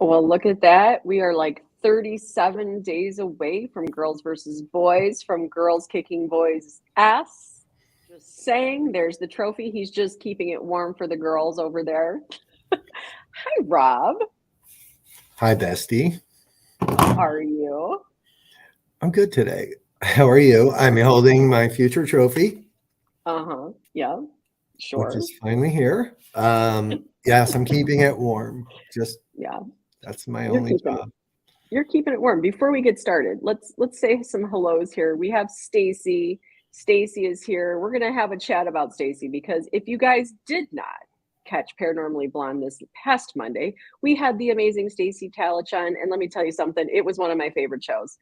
Well, look at that. We are like 37 days away from girls versus boys, from girls kicking boys' ass. Just saying, there's the trophy. He's just keeping it warm for the girls over there. Hi, Rob. Hi, bestie. How are you? I'm good today. How are you? I'm holding my future trophy, Uh-huh. Yeah, which sure. is finally here. Yes, I'm keeping it warm. Just Yeah, that's my you're only keeping it. job. You're keeping it warm. Before we get started, let's say some hellos here. We have Stacy. Stacy is here. We're gonna have a chat about Stacy because if you guys did not catch Paranormally Blonde this past Monday, we had the amazing Stacy Talich on, and let me tell you something. It was one of my favorite shows,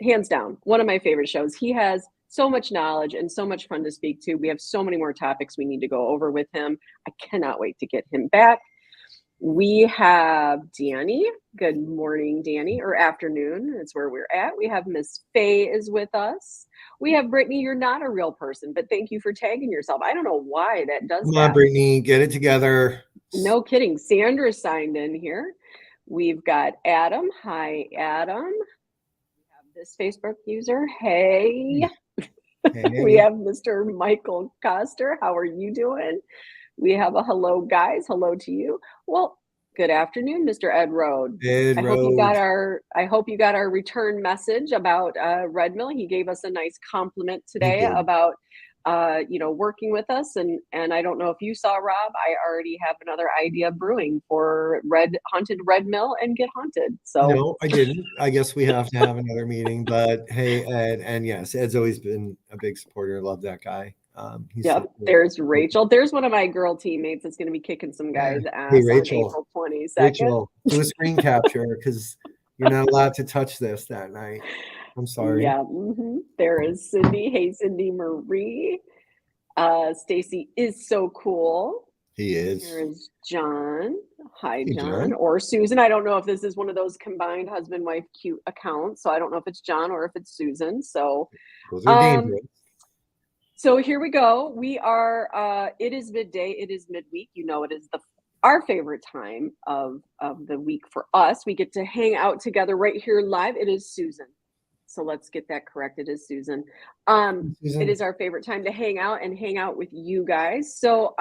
hands down. One of my favorite shows. He has so much knowledge and so much fun to speak to. We have so many more topics we need to go over with him. I cannot wait to get him back. We have Danny. Good morning, Danny, or afternoon. That's where we're at. We have Miss Faye is with us. We have Brittany. You're not a real person, but thank you for tagging yourself. I don't know why that does Come on, that. Brittany, get it together. No kidding. Sandra signed in here. We've got Adam. Hi, Adam. We have this Facebook user. Hey. We Hey, have Mr. Michael Coster. How are you doing? We have a hello, guys. Hello to you. Well, good afternoon, Mr. Ed Road. Ed I hope you got Rhodes. our return message about Red Mill. He gave us a nice compliment He today did. about working with us, and I don't know if you saw, Rob. I already have another idea brewing for Haunted Red Mill and Get Haunted. So No, I didn't. I guess we have to have another meeting. But hey, Ed, and yes, Ed's always been a big supporter. Love that guy. He's yep, so cool. there's Rachel. There's one of my girl teammates that's going to be kicking some Yeah. guys' Hey, ass on Rachel. April 22nd. Rachel, do a screen capture because you're not allowed to touch this that night. I'm sorry. Yeah, there is Cindy. Hey, Cindy Marie. Stacy is so cool. He Here is. is John. Hi, Hey, John. John. Or Susan. I don't know if this is one of those combined husband wife cute accounts. So I don't know if it's John or if it's Susan. So Those are um dangerous. so here we go. We are it is midday, it is midweek. You know, it is our favorite time of the week for us. We get to hang out together right here live. It is Susan. So let's get that correct. It is Susan. It Susan. is our favorite time to hang out and hang out with you guys. So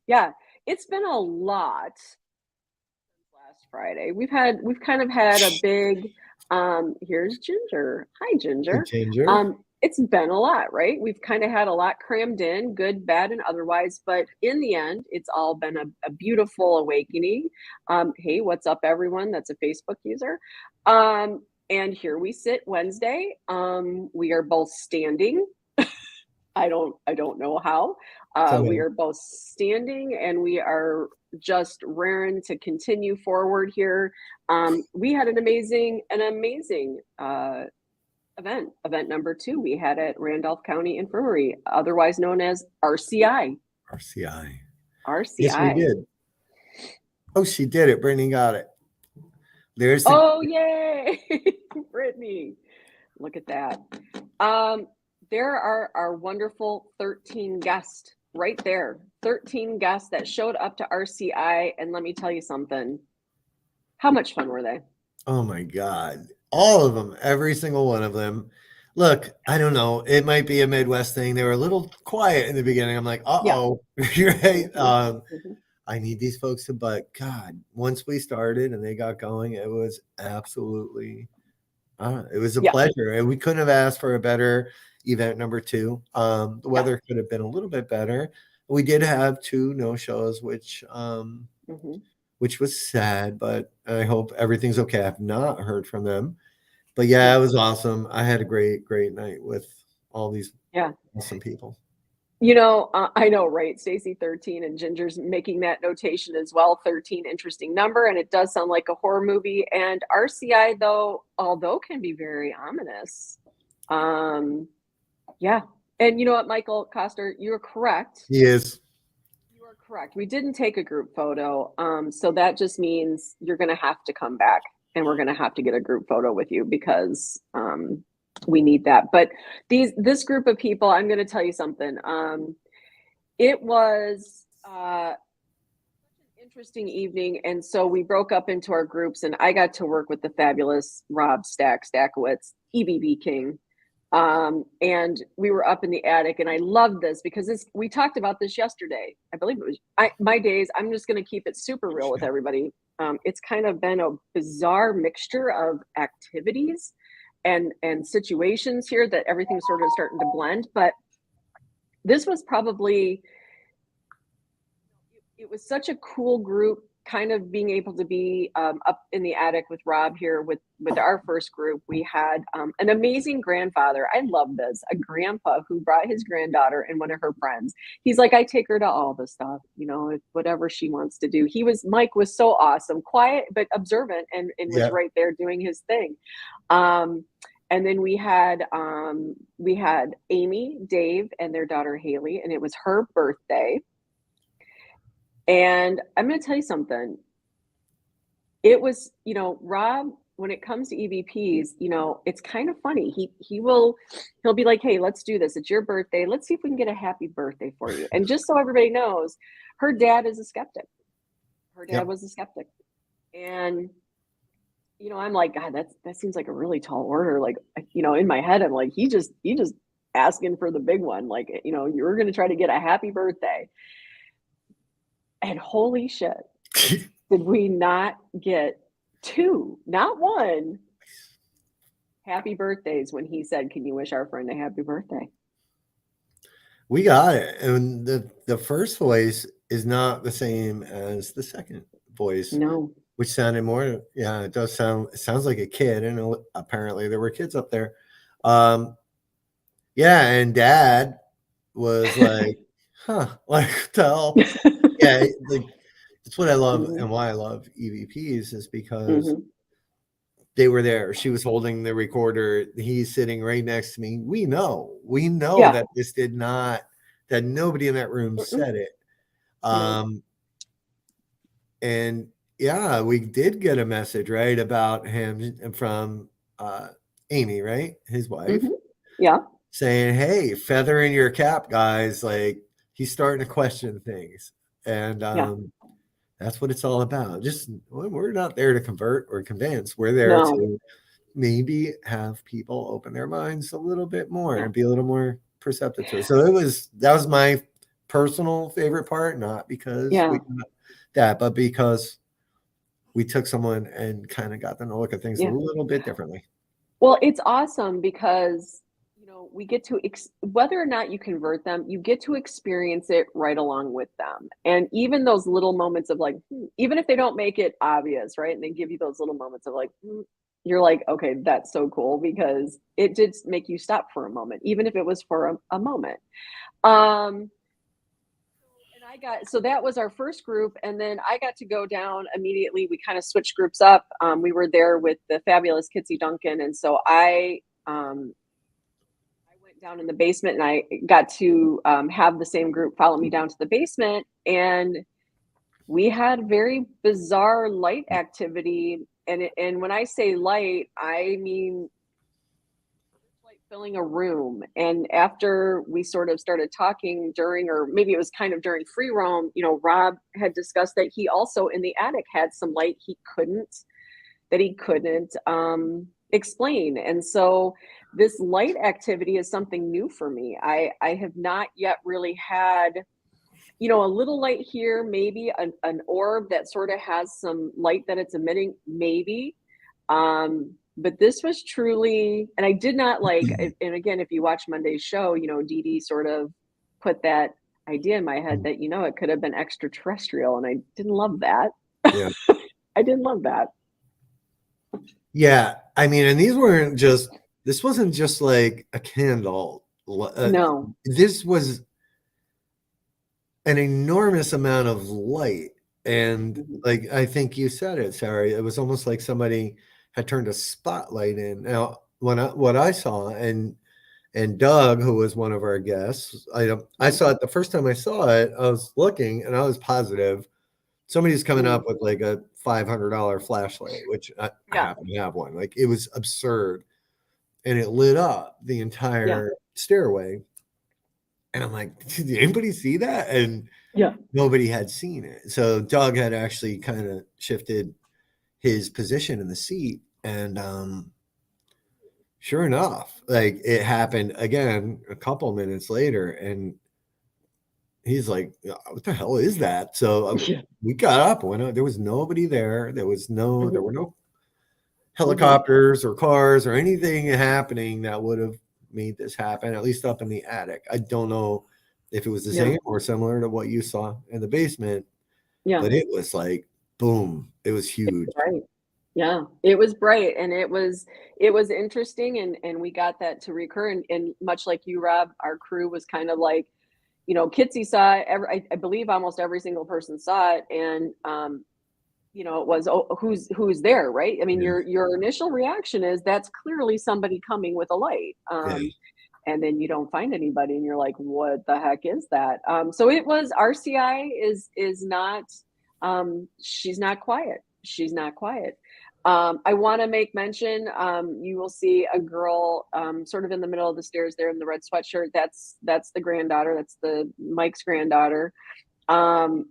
yeah, it's been a lot since last Friday. We've kind of had a big here's Ginger. Hi, Hey, Ginger. Ginger. It's been a lot, right? We've kind of had a lot crammed in, good, bad, and otherwise, but in the end, it's all been a beautiful awakening. Hey, what's up, everyone? That's a Facebook user. And here we sit Wednesday. We are both standing. I don't know how. We Somehow. are both standing and we are just raring to continue forward here. We had an amazing event number 2 we had at Randolph County Infirmary, otherwise known as RCI. RCI. Yes, we RCI. did. Oh, she did it. Brittany got it. There's the. Oh, yay! Brittany, look at that. There are our wonderful 13 guests right there. 13 guests that showed up to RCI, and let me tell you something. How much fun were they? Oh my God. All of them, every single one of them. Look, I don't know. It might be a Midwest thing. They were a little quiet in the beginning. I'm like, Yeah. uh-oh, right? Mhm, mhm. I need these folks to, but God, once we started and they got going, it was absolutely, it was a Yeah. pleasure. And we couldn't have asked for a better event number 2. The Yeah. weather could have been a little bit better. We did have 2 no-shows, Mhm. which was sad, but I hope everything's okay. I've not heard from them. But yeah, Yeah. it was awesome. I had a great, great night with all these Yeah. awesome people. I know, right? Stacy 13 and Ginger's making that notation as well. 13, interesting number, and it does sound like a horror movie. And RCI, though, although can be very ominous, yeah. And you know what, Michael Coster, you are correct. He is. You are correct. We didn't take a group photo, so that just means you're going to have to come back, and we're going to have to get a group photo with you because we need that. But this group of people, I'm going to tell you something. It was such an interesting evening. And so we broke up into our groups, and I got to work with the fabulous Rob Stackowitz, EVP King. And we were up in the attic, and I loved this because we talked about this yesterday. I believe it was my days. I'm just going to keep it super real with everybody. It's kind of been a bizarre mixture of activities and situations here that everything's sort of starting to blend. But this was probably, it was such a cool group, kind of being able to be up in the attic with Rob here with our first group. We had an amazing grandfather. I love this, a grandpa who brought his granddaughter and one of her friends. He's like, I take her to all the stuff, whatever she wants to do. Mike was so awesome, quiet but observant, and was right there doing his thing. And then we had Amy, Dave, and their daughter Haley, and it was her birthday. And I'm going to tell you something. It was, Rob, when it comes to EVPs, it's kind of funny. He'll be like, hey, let's do this. It's your birthday. Let's see if we can get a happy birthday for you. And just so everybody knows, her dad is a skeptic. Her dad was a skeptic. And, I'm like, God, that seems like a really tall order. Like, in my head, I'm like, he just asking for the big one. Like, you're going to try to get a happy birthday. And holy shit, did we not get 2, not 1, happy birthdays when he said, can you wish our friend a happy birthday? We got it. And the first voice is not the same as the second voice. No. Which sounded more, it sounds like a kid. And apparently there were kids up there. And Dad was like, like tell. Yeah, like that's what I love, and why I love EVPs is because they were there. She was holding the recorder. He's sitting right next to me. We know that this did not, that nobody in that room said it. And we did get a message, right, about him from Amy, right, his wife. Saying, hey, feather in your cap, guys. Like, he's starting to question things. And that's what it's all about. Just, we're not there to convert or convince. We're there to maybe have people open their minds a little bit more and be a little more perceptive to it. So that was my personal favorite part, not because we got that, but because we took someone and kind of got them to look at things a little bit differently. Well, it's awesome because we get to, whether or not you convert them, you get to experience it right along with them. And even those little moments of like, even if they don't make it obvious, right? And they give you those little moments of like, you're like, okay, that's so cool, because it did make you stop for a moment, even if it was for a moment. And so that was our first group. And then I got to go down immediately. We kind of switched groups up. We were there with the fabulous Kitsy Duncan. And so I went down in the basement, and I got to have the same group follow me down to the basement. And we had very bizarre light activity. And when I say light, I mean like filling a room. And after we sort of started talking during, or maybe it was kind of during free roam, Rob had discussed that he also in the attic had some light he couldn't explain. And so this light activity is something new for me. I have not yet really had, a little light here, maybe an orb that sort of has some light that it's emitting, maybe. But this was truly, and I did not like, and again, if you watch Monday's show, Dee Dee sort of put that idea in my head that, it could have been extraterrestrial. And I didn't love that. Yeah. I didn't love that. Yeah. I mean, and this wasn't just like a candle. No. This was an enormous amount of light. And like, I think you said it, Sarah, it was almost like somebody had turned a spotlight in. Now, what I saw, and Doug, who was one of our guests, I saw it the first time I saw it. I was looking, and I was positive somebody's coming up with like a $500 flashlight, which I happen to have one. Like, it was absurd, and it lit up the entire stairway. And I'm like, did anybody see that? And Yeah. Nobody had seen it. So Doug had actually kind of shifted his position in the seat, and sure enough, like it happened again a couple minutes later, and he's like, "What the hell is that?" So Yeah. we got up, went out. There was nobody there. There were Mhm. no Mhm. helicopters or cars or anything happening that would have made this happen. At least up in the attic. I don't know if it was the Yeah. same or similar to what you saw in the basement, Yeah. but it was like boom. It was huge. Right. Yeah, it was bright and it was interesting and we got that to recur and much like you, Rob, our crew was kind of like, Kitsy saw it, I believe almost every single person saw it and it was, oh, who's there, right? I mean, Yeah. your initial reaction is that's clearly somebody coming with a light. Yeah. And then you don't find anybody and you're like, what the heck is that? So it was RCI is not she's not quiet. She's not quiet. I want to make mention, you will see a girl sort of in the middle of the stairs there in the red sweatshirt. That's the granddaughter. That's the Mike's granddaughter. Um,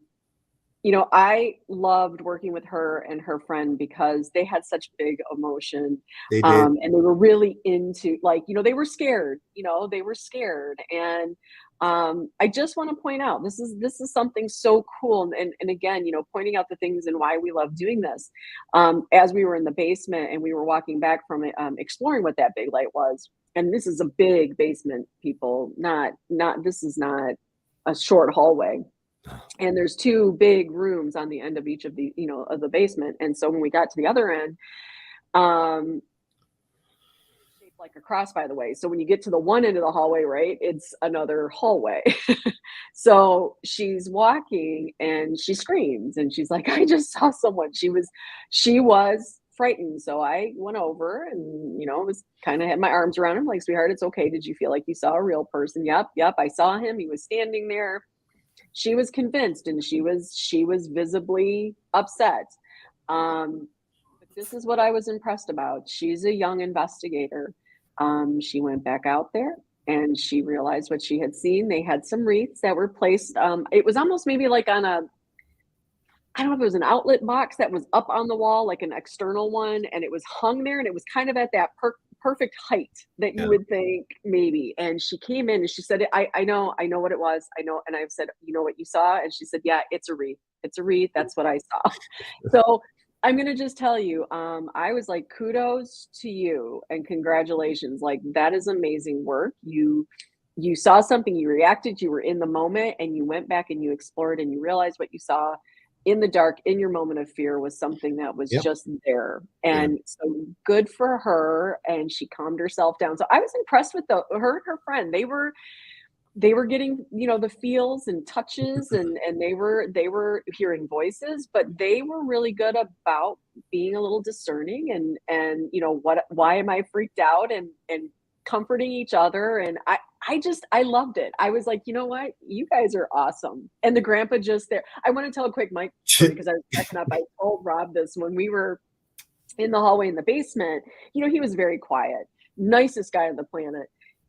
I loved working with her and her friend because they had such big emotion, They did. and they were really into like, they were scared, they were scared, and I just want to point out this is something so cool, and again, pointing out the things and why we love doing this. As we were in the basement and we were walking back from it, exploring what that big light was, and this is a big basement, people, not this is not a short hallway and there's two big rooms on the end of each of the of the basement and so when we got to the other end um it's shaped like a cross, by the way, so when you get to the one end of the hallway, right, it's another hallway. So she's walking and she screams and she's like, I just saw someone. She was frightened, so I went over and was kind of had my arms around him like, sweetheart, it's okay, did you feel like you saw a real person? Yep, I saw him, he was standing there. She was convinced and she was visibly upset. But this is what I was impressed about. She's a young investigator. She went back out there and she realized what she had seen. They had some wreaths that were placed. It was almost maybe like on a, I don't know if it was an outlet box that was up on the wall, like an external one, and it was hung there, and it was kind of at that perfect height that you Yeah. would think maybe. And she came in and she said, I know what it was. I know. And I've said, you know what you saw? And she said, yeah, it's a wreath. It's a wreath. That's what I saw. So I'm gonna just tell you, I was like, kudos to you and congratulations. Like that is amazing work. You saw something, you reacted, you were in the moment, and you went back and you explored and you realized what you saw in the dark in your moment of fear was something that was Yep. just there. Yeah. And so good for her. And she calmed herself down. So I was impressed with her and her friend. They were getting, the feels and touches and they were hearing voices, but they were really good about being a little discerning and why am I freaked out and comforting each other. And I loved it. I was like, you know what? You guys are awesome. And the grandpa just there. I want to tell a quick Mike story because I was cracking up. I told Rob this when we were in the hallway in the basement. He was very quiet, nicest guy on the planet.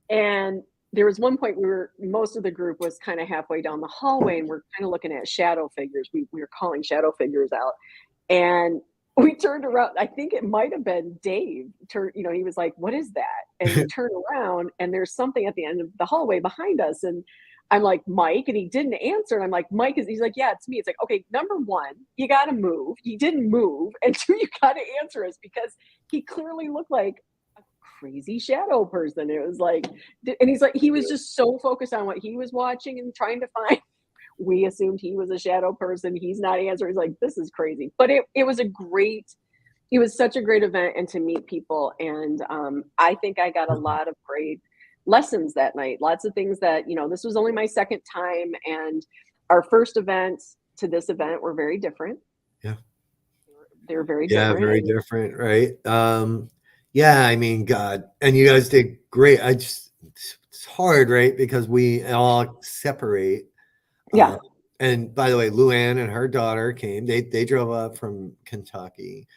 And there was one point most of the group was kind of halfway down the hallway and we're kind of looking at shadow figures. We were calling shadow figures out. And we turned around. I think it might have been Dave. He was like, what is that? And we turn around and there's something at the end of the hallway behind us. And I'm like, Mike, and he didn't answer. And I'm like, he's like, yeah, it's me. It's like, okay, number one, you got to move. He didn't move. And two, you got to answer us because he clearly looked like a crazy shadow person. It was like, and he's like, he was just so focused on what he was watching and trying to find. We assumed he was a shadow person. He's not answering. He's like, this is crazy. But it was such a great event and to meet people. And I think I got a lot of great lessons that night. Lots of things that, this was only my second time. And our first event to this event were very different. Yeah. They were very Yeah, different. very different, right? Yeah, I mean, God, and you guys did great. It's hard, right? Because we all separate. Yeah. And by the way, Luann and her daughter came. They drove up from Kentucky.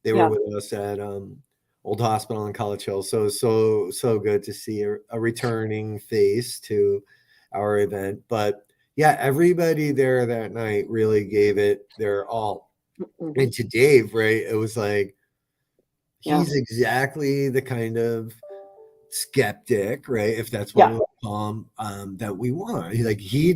They were Yeah. with us at Old Hospital in College Hill. So good to see a returning face to our event. But yeah, everybody there that night really gave it their all. Mm-hmm. And to Dave, right, it was like, Yeah. he's exactly the kind of skeptic, right? If that's what Yeah. we would call him, that we want. Yeah. He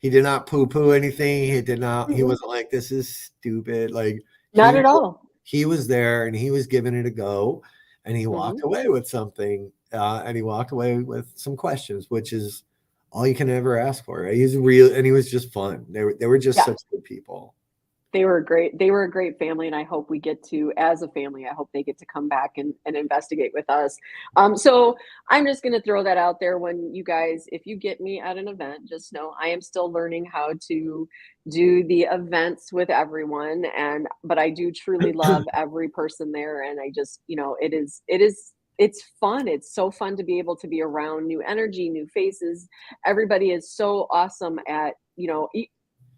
did not poo-poo anything. He Mm-mm. wasn't like, this is stupid. Like Not at all. he was there and he was giving it a go, and he Mm-hmm. walked away with something, and he walked away with some questions, which is all you can ever ask for, right? He's real, and he was just fun. They were just Yeah. such good people. They were great. They were a great family, and I hope we get to, as a family, I hope they get to come back and investigate with us. So I'm just going to throw that out there. When you guys, if you get me at an event, just know I am still learning how to do the events with everyone, but I do truly love every person there, and I just, it's fun. It's so fun to be able to be around new energy, new faces. Everybody is so awesome at,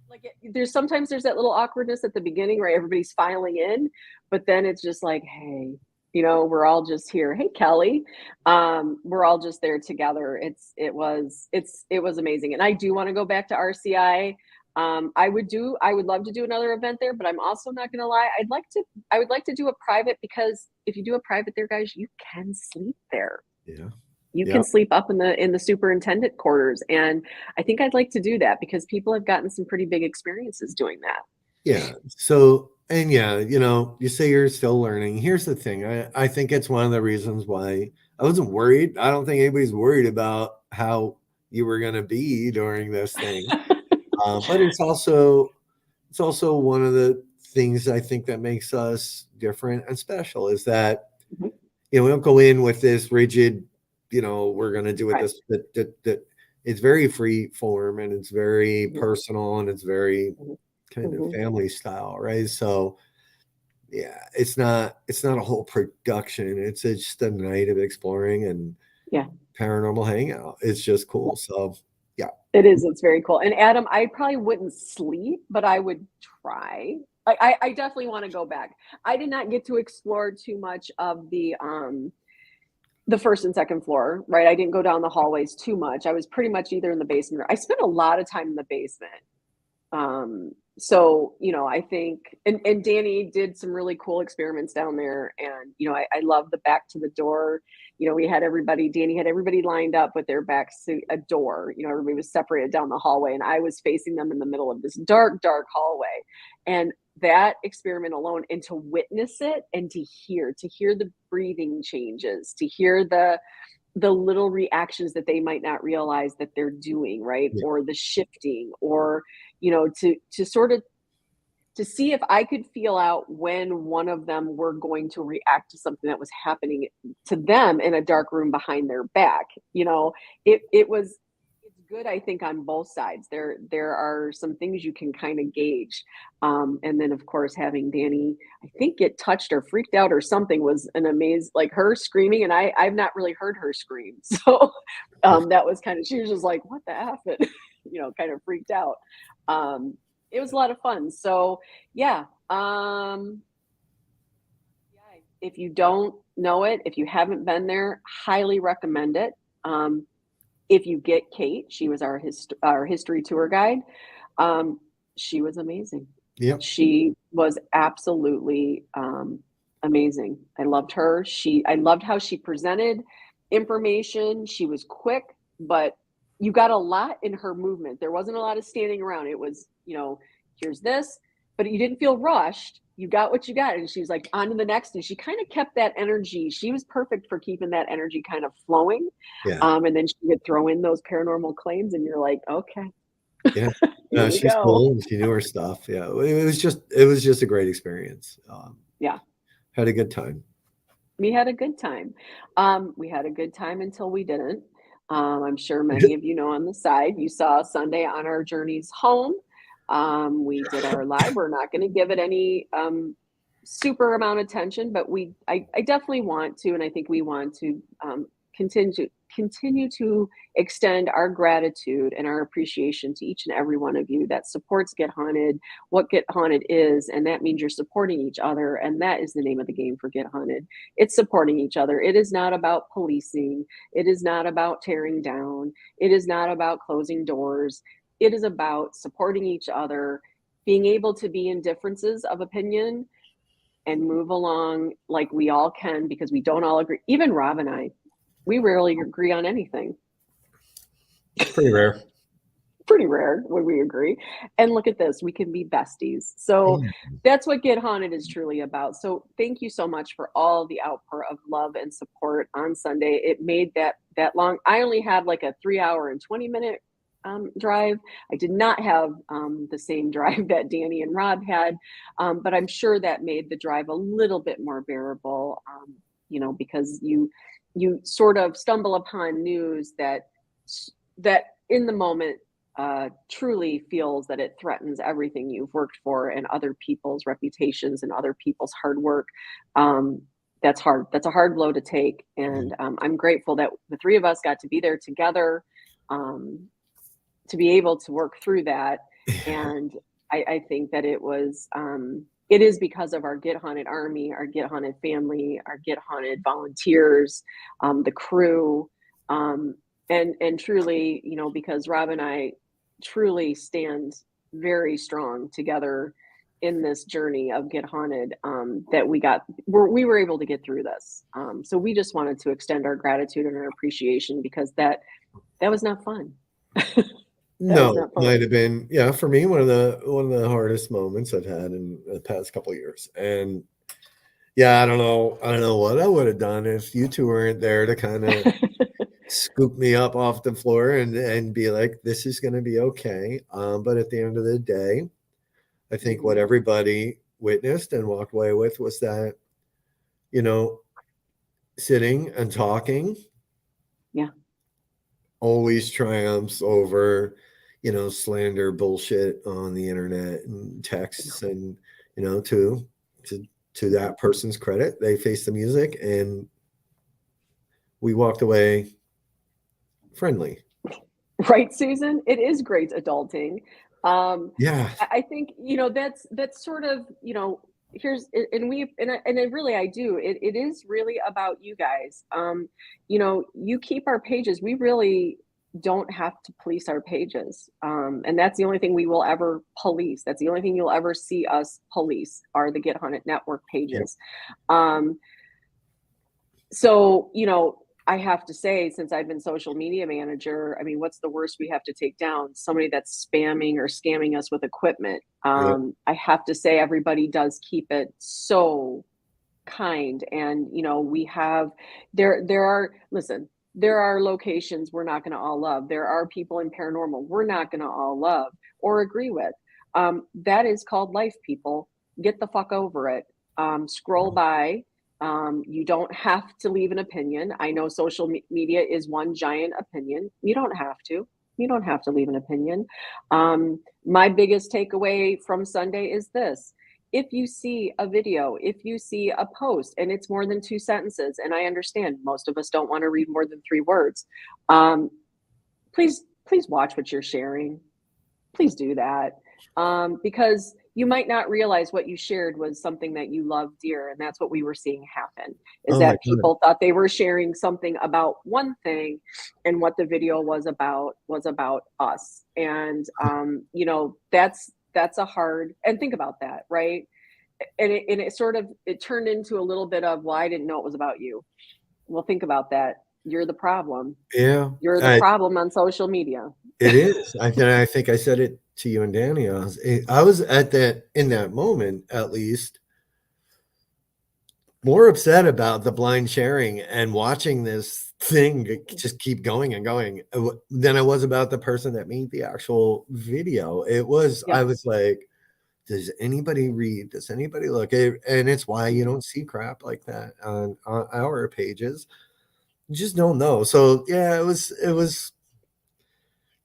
like there's sometimes there's that little awkwardness at the beginning, right? Everybody's filing in, but then it's just like, hey, we're all just here. Hey, Kelly, we're all just there together. It was amazing, and I do want to go back to RCI. I would love to do another event there, but I'm also not going to lie. I would like to do a private, because if you do a private there, guys, you can sleep there. Yeah. You Yeah. can sleep up in the superintendent quarters, and I think I'd like to do that because people have gotten some pretty big experiences doing that. Yeah. So, and yeah, you say you're still learning. Here's the thing. I think it's one of the reasons why I wasn't worried. I don't think anybody's worried about how you were going to be during this thing. But it's also one of the things I think that makes us different and special, is that, Mhm. we don't go in with this rigid, we're going to do it Right. this, that it's very free form, and it's very Mhm. personal, and it's very Mhm. kind of Mhm. family style, right? So yeah, it's not a whole production. It's just a night of exploring and Yeah. paranormal hangout. It's just cool. So yeah. It is. It's very cool. And Adam, I probably wouldn't sleep, but I would try. I definitely want to go back. I did not get to explore too much of the first and second floor, right? I didn't go down the hallways too much. I was pretty much either in the basement, or I spent a lot of time in the basement. So, I think, and Danny did some really cool experiments down there. And, I love the back to the door. Danny had everybody lined up with their backs to a door. Everybody was separated down the hallway, and I was facing them in the middle of this dark, dark hallway. And that experiment alone, and to witness it, and to hear the breathing changes, to hear the little reactions that they might not realize that they're doing, right? Yeah. Or the shifting, or to sort of, to see if I could feel out when one of them were going to react to something that was happening to them in a dark room behind their back. It's good, I think, on both sides. There are some things you can kind of gauge. And then of course having Danny, I think, get touched or freaked out or something was an amaze, like her screaming, and I've not really heard her scream. So that was kind of, she was just like, what the F, and kind of freaked out. It was a lot of fun. So yeah. Yeah, if you don't know it, if you haven't been there, highly recommend it. Um, if you get Kate, she was our history tour guide. Um, she was amazing. Yep. She was absolutely amazing. I loved her. I loved how she presented information. She was quick, but you got a lot in her movement. There wasn't a lot of standing around. It was, here's this, but you didn't feel rushed. You got what you got. And she was like, on to the next. And she kind of kept that energy. She was perfect for keeping that energy kind of flowing. Yeah. And then she would throw in those paranormal claims, and you're like, okay, Yeah. here No, we she's go. cool, and she knew her stuff. Yeah. It was just a great experience. Yeah, Had a good time. we had a good time. We had a good time until we didn't. I'm sure many of you know, on the side, you saw Sunday on our journeys home. We did our live. We're not going to give it any super amount of attention, but I definitely want to, and I think we want to continue to extend our gratitude and our appreciation to each and every one of you that supports Get Haunted, what Get Haunted is, and that means you're supporting each other, and that is the name of the game for Get Haunted. It's supporting each other. It is not about policing. It is not about tearing down. It is not about closing doors. it is about supporting each other, being able to be in differences of opinion and move along like we all can, because we don't all agree. Even Rob and I, we rarely agree on anything. Pretty rare. Pretty rare when we agree. And look at this, we can be besties. So that's what Get Haunted is truly about. So thank you so much for all the outpour of love and support on Sunday. It made that long. I only had like a 3-hour and 20-minute drive. I did not have the same drive that Danny and Rob had, but I'm sure that made the drive a little bit more bearable, because you sort of stumble upon news that in the moment truly feels that it threatens everything you've worked for and other people's reputations and other people's hard work. That's hard. That's a hard blow to take. And I'm grateful that the three of us got to be there together, to be able to work through that. And I think that it is because of our Get Haunted Army, our Get Haunted family, our Get Haunted volunteers, the crew, and truly, because Rob and I truly stand very strong together in this journey of Get Haunted, that we were able to get through this. So we just wanted to extend our gratitude and our appreciation, because that was not fun. No, it might have been, for me, one of the hardest moments I've had in the past couple of years. And I don't know what I would have done if you two weren't there to kind of scoop me up off the floor and be like, this is going to be okay. But at the end of the day, I think what everybody witnessed and walked away with was that, sitting and talking always triumphs over, slander bullshit on the internet and texts. And, to that person's credit, they faced the music and we walked away friendly. Right, Susan? It is great adulting. Yeah. I think, that's sort of, I do. It is really about you guys. You keep our pages. We really don't have to police our pages. And that's the only thing we will ever police. That's the only thing you'll ever see us police, are the Get Haunted Network pages. Yep. So, I have to say, since I've been social media manager, I mean, what's the worst we have to take down? Somebody that's spamming or scamming us with equipment. I have to say, everybody does keep it so kind. And, we have, there are locations we're not going to all love. There are people in paranormal we're not going to all love or agree with. That is called life, people. Get the fuck over it. Scroll by. You don't have to leave an opinion. I know social media is one giant opinion. You don't have to. You don't have to leave an opinion. My biggest takeaway from Sunday is this. If you see a video, if you see a post and it's more than 2 sentences, and I understand most of us don't want to read more than 3 words, please watch what you're sharing. Please do that. Because you might not realize what you shared was something that you love dear. And that's what we were seeing happen, is that people thought they were sharing something about one thing, and what the video was about us. And, that's a hard, and think about that, right? And it turned into a little bit of, well, I didn't know it was about you. Well, think about that. You're the problem. Yeah. You're the problem on social media. It is. I think I said it to you and Danny. I was in that moment, at least, more upset about the blind sharing and watching this thing just keep going and going than I was about the person that made the actual video. It was, I was like, does anybody read? Does anybody look? And it's why you don't see crap like that on our pages. You just don't know. So yeah, it was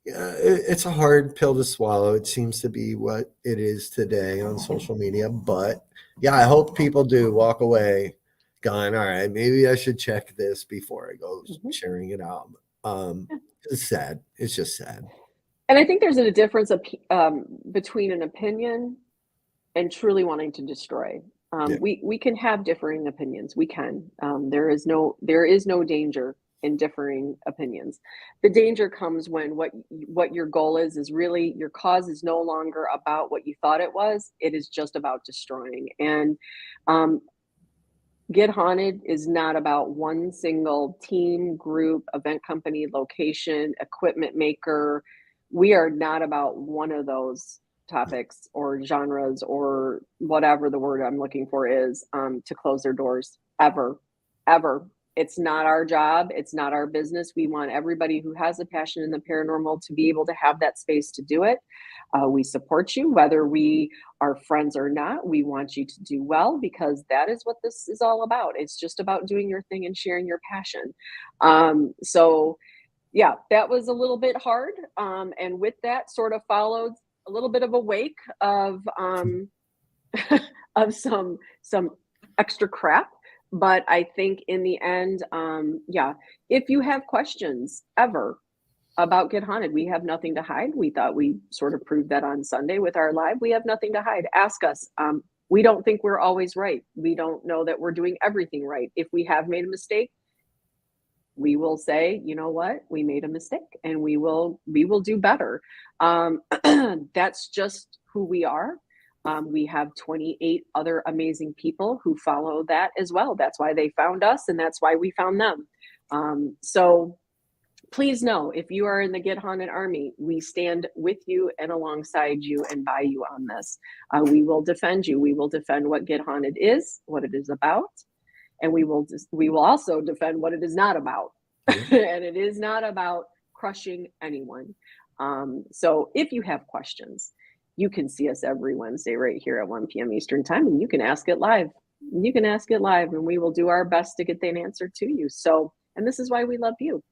it's a hard pill to swallow. It seems to be what it is today on social media. But yeah, I hope people do walk away going, all right, maybe I should check this before I go sharing it out. It's sad. It's just sad. And I think there's a difference between an opinion and truly wanting to destroy. We can have differing opinions. We can. There is no danger and differing opinions. The danger comes when what your goal is really, your cause is no longer about what you thought it was. It is just about destroying. And Get Haunted is not about one single team, group, event company, location, equipment maker. We are not about one of those topics or genres or whatever the word I'm looking for is, to close their doors ever. It's not our job. It's not our business. We want everybody who has a passion in the paranormal to be able to have that space to do it. We support you, whether we are friends or not. We want you to do well, because that is what this is all about. It's just about doing your thing and sharing your passion. So yeah, that was a little bit hard. And with that sort of followed a little bit of a wake of of some extra crap. But I think in the end, yeah, if you have questions ever about Get Haunted, we have nothing to hide. We thought we sort of proved that on Sunday with our live. We have nothing to hide. Ask us. We don't think we're always right. We don't know that we're doing everything right. If we have made a mistake, we will say, you know what, we made a mistake, and we will do better. That's just who we are. We have 28 other amazing people who follow that as well. That's why they found us, and that's why we found them. So please know, if you are in the Get Haunted Army, we stand with you and alongside you and by you on this. We will defend you. We will defend what Get Haunted is, what it is about, and we will also defend what it is not about. And it is not about crushing anyone. So if you have questions, you can see us every Wednesday right here at 1 p.m. Eastern time, and you can ask it live. And we will do our best to get that answer to you. So, and this is why we love you.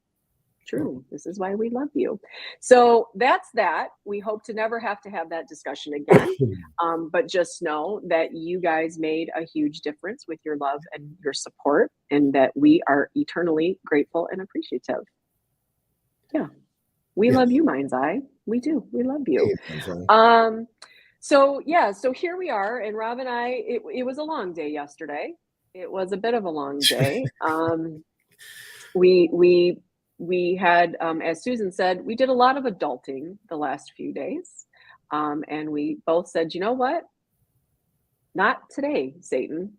True. This is why we love you. So that's that. We hope to never have to have that discussion again. But just know that you guys made a huge difference with your love and your support, and that we are eternally grateful and appreciative. Yeah. We love you, Mind's Eye. We do. We love you. So here we are, and Rob and I, it was a long day yesterday. It was a bit of a long day. We had, as Susan said, we did a lot of adulting the last few days. And we both said, you know what? Not today, Satan.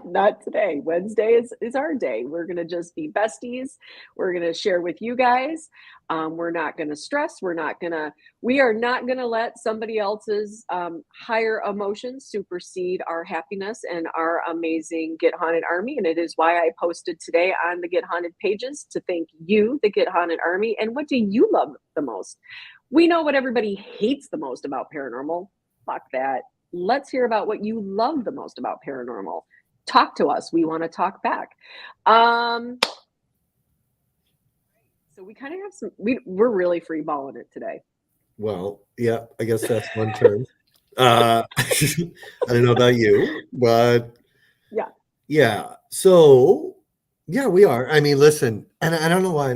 Not today. Wednesday is our day. We're going to just be besties. We're going to share with you guys. We're not going to stress. We are not going to let somebody else's higher emotions supersede our happiness and our amazing Get Haunted Army. And it is why I posted today on the Get Haunted pages to thank you, the Get Haunted Army. And what do you love the most? We know what everybody hates the most about paranormal. Fuck that. Let's hear about what you love the most about paranormal. Talk to us. We want to talk back. So we kind of have we're really free balling it today. Well, yeah, I guess that's one term. I don't know about you, but yeah. So yeah, we are. I mean, listen, and I don't know why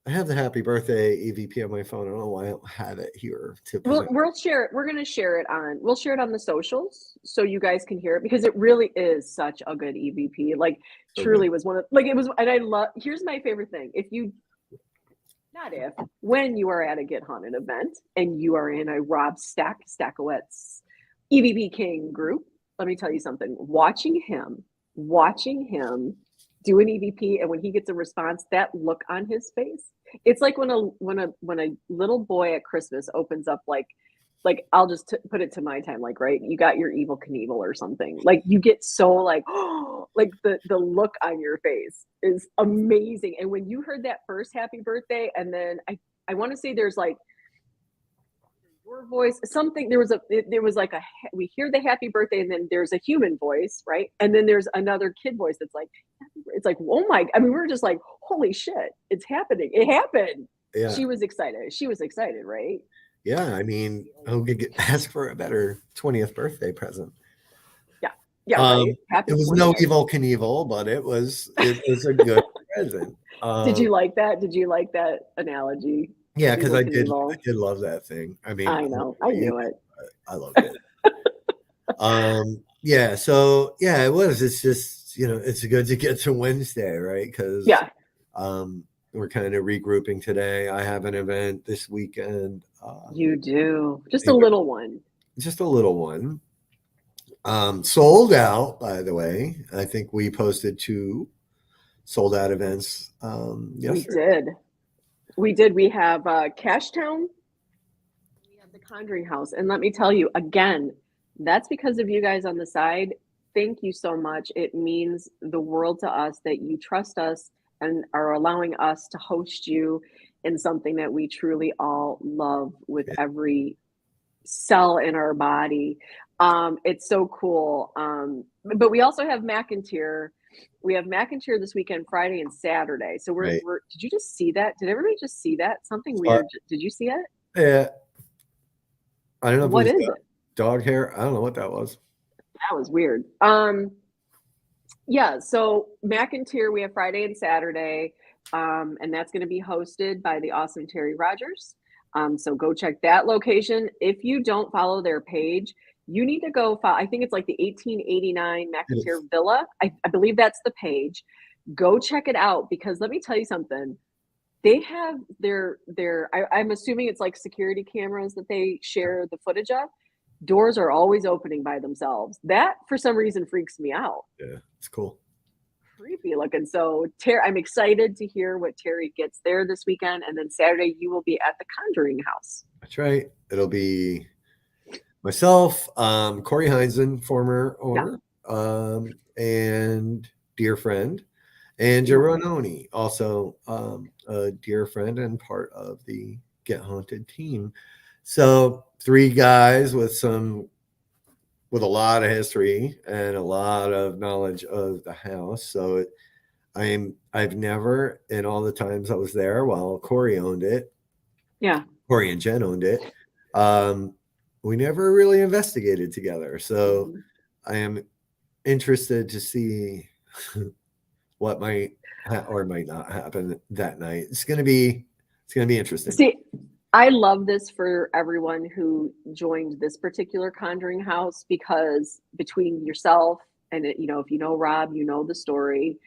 I have the happy birthday EVP on my phone. I don't know why I don't have it here. We'll share it. We're going to share it we'll share it on the socials so you guys can hear it, because it really is such a good EVP. Like, truly was one of, like, it was, and I love, here's my favorite thing. When you are at a Get Haunted event and you are in a Rob Stackowitz EVP King group, let me tell you something. Watching him do an EVP, and when he gets a response, that look on his face, it's like when a little boy at Christmas opens up like I'll just put it to my time, like, right, you got your Evil Knievel or something, like, you get so like, oh, like the look on your face is amazing. And when you heard that first happy birthday, and then I want to say there's like your voice, something, there was like we hear the happy birthday, and then there's a human voice, right? And then there's another kid voice that's like, it's like, oh my, I mean, we were just like, holy shit, it's happening. It happened. Yeah. She was excited, right? Yeah. I mean, who could ask for a better 20th birthday present? Yeah. Right. It was 20th. No Evil Knievel, but it was a good present. Did you like that? Did you like that analogy? Yeah, because I did love that thing. I mean, I know, I knew it. I loved it. Yeah, so yeah, it was. It's just, it's good to get to Wednesday, right? Because we're kind of regrouping today. I have an event this weekend. You do. Just a little one. Just a little one. Sold out, by the way. I think we posted 2 sold out events yesterday. We did. We have Cashtown. We have the Conjuring House. And let me tell you, again, that's because of you guys on the side. Thank you so much. It means the world to us that you trust us and are allowing us to host you in something that we truly all love with every cell in our body. It's so cool. But we also have McIntyre. We have McIntyre this weekend, Friday and Saturday. So we're did you just see that? Did everybody just see that? Something weird. Did you see it? Yeah. I don't know. What is it? Dog hair. I don't know what that was. That was weird. Yeah. So McIntyre, we have Friday and Saturday. And that's going to be hosted by the awesome Terry Rogers. So go check that location. If you don't follow their page, you need to go follow. I think it's like the 1889 McIntyre Villa. I believe that's the page. Go check it out, because let me tell you something. They have I'm assuming it's like security cameras that they share the footage of. Doors are always opening by themselves. That, for some reason, freaks me out. Yeah, it's cool. Creepy looking. So I'm excited to hear what Terry gets there this weekend. And then Saturday, you will be at the Conjuring House. That's right. It'll be myself, Corey Heinzen, former owner, and dear friend, and Gerononi, also a dear friend and part of the Get Haunted team. So 3 guys with a lot of history and a lot of knowledge of the house. So I've never, in all the times I was there while Corey owned it, Corey and Jen owned it, we never really investigated together. So I am interested to see what might or might not happen that night. It's going to be interesting. See, I love this for everyone who joined this particular Conjuring House, because between yourself and if you know Rob, you know the story.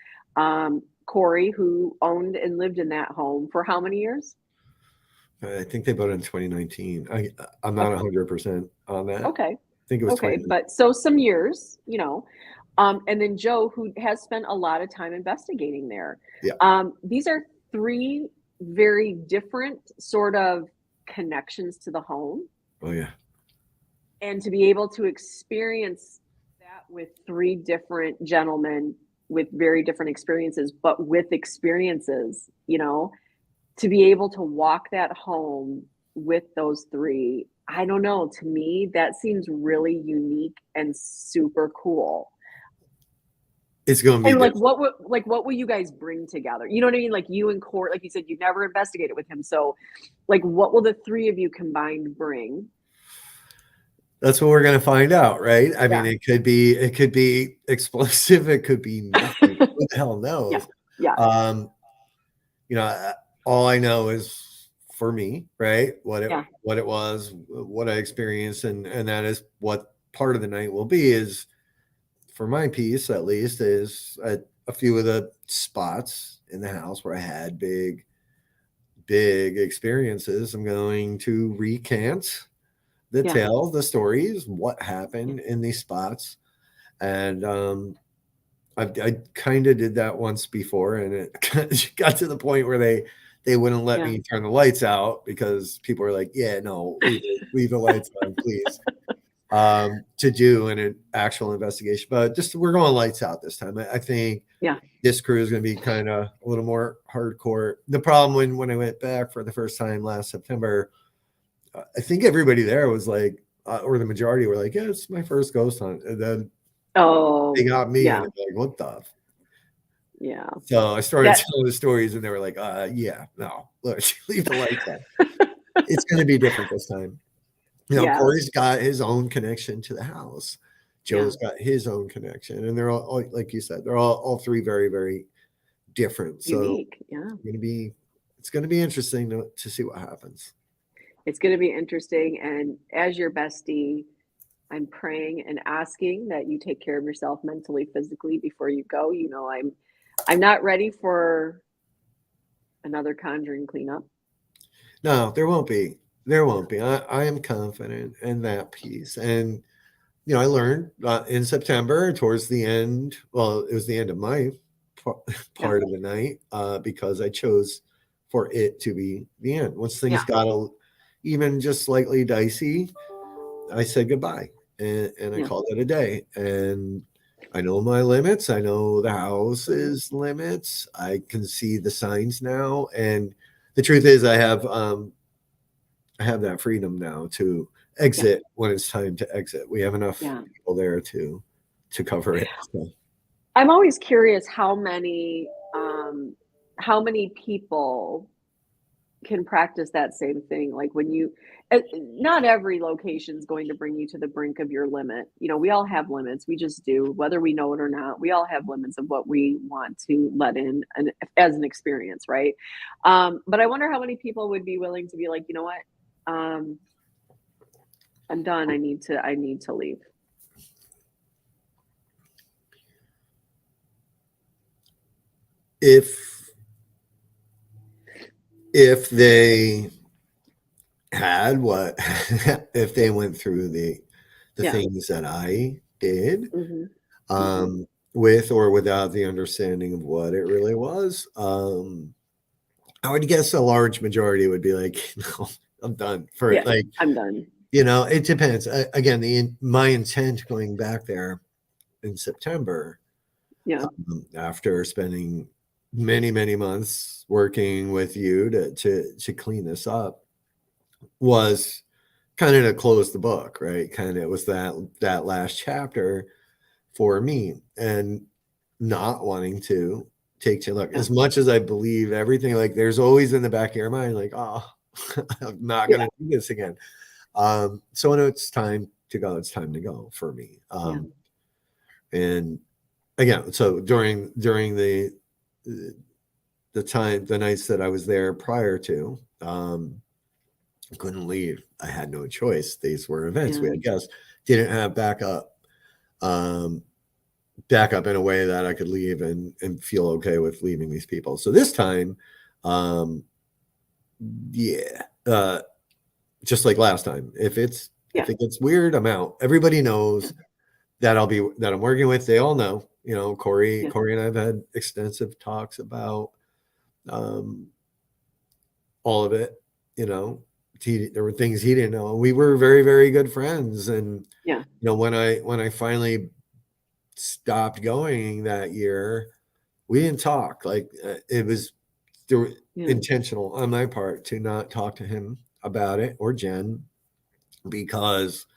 Corey, who owned and lived in that home for how many years? I think they bought it in 2019. I'm not 100% on that. Okay. I think it was but so some years, and then Joe, who has spent a lot of time investigating there. Yeah. These are 3 very different sort of connections to the home. Oh yeah. And to be able to experience that with 3 different gentlemen with very different experiences, but with experiences, to be able to walk that home with those 3, I don't know, to me, that seems really unique and super cool. It's going to be, and what will you guys bring together? You know what I mean? Like you and Court, like you said, you've never investigated with him. So like, what will the 3 of you combined bring? That's what we're going to find out, right? I mean, it could be explosive. It could be nothing. Who the hell knows? Yeah. All I know is for me, right? What it was, what I experienced, and that is what part of the night will be. Is for my piece, at least, is a few of the spots in the house where I had big experiences. I'm going to recant the tale, the stories, what happened in these spots. And I kind of did that once before, and it got to the point where they wouldn't let me turn the lights out, because people were like, yeah, no, leave the lights on, please. To do an actual investigation. But just, we're going lights out this time. I think this crew is going to be kind of a little more hardcore. The problem when I went back for the first time last September, I think everybody there was like, or the majority were like, yeah, it's my first ghost hunt. And then they got me and like, what the? Yeah. So I started telling the stories, and they were like, no, look, leave the lights on. It's going to be different this time. Corey's got his own connection to the house. Joe's got his own connection, and they're all, like you said, they're all 3 very, very different. Unique. So it's going to be interesting to see what happens. It's going to be interesting. And as your bestie, I'm praying and asking that you take care of yourself mentally, physically before you go. You know, I'm not ready for another Conjuring cleanup. No, there won't be. There won't be. I am confident in that piece. And, you know, I learned in September towards the end, well, it was the end of my part of the night because I chose for it to be the end. Once things got even just slightly dicey, I said goodbye and I called it a day. And I know my limits. I know the house's limits. I can see the signs now. And the truth is I have that freedom now to exit when it's time to exit. We have enough people there to cover it. So. I'm always curious how many people can practice that same thing. Like when you, not every location is going to bring you to the brink of your limit. You know, we all have limits. We just do, whether we know it or not. We all have limits of what we want to let in and as an experience, right? But I wonder how many people would be willing to be like, you know what, I'm done. I need to leave. If they had what if they went through the things that I did, with or without the understanding of what it really was, I would guess a large majority would be like, no, I'm done for it. Like, I'm done. You know, it depends. Again, my intent going back there in September, after spending many, many months working with you to clean this up, was kind of to close the book, right? Kind of, it was that last chapter for me, and not wanting to take to look as much as I believe everything. Like, there's always in the back of your mind, like, oh, I'm not going to do this again. So when it's time to go, it's time to go for me. And again, so during the nights that I was there prior to, I couldn't leave. I had no choice. These were events. We had guests, didn't have backup in a way that I could leave and feel okay with leaving these people. So this time, just like last time, if it gets weird, I'm out. Everybody knows that I'm working with. They all know, you know, Corey and I've had extensive talks about all of it. You know, there were things he didn't know. We were very, very good friends. And, you know, when I finally stopped going that year, we didn't talk. Like, it was intentional on my part to not talk to him about it, or Jen, because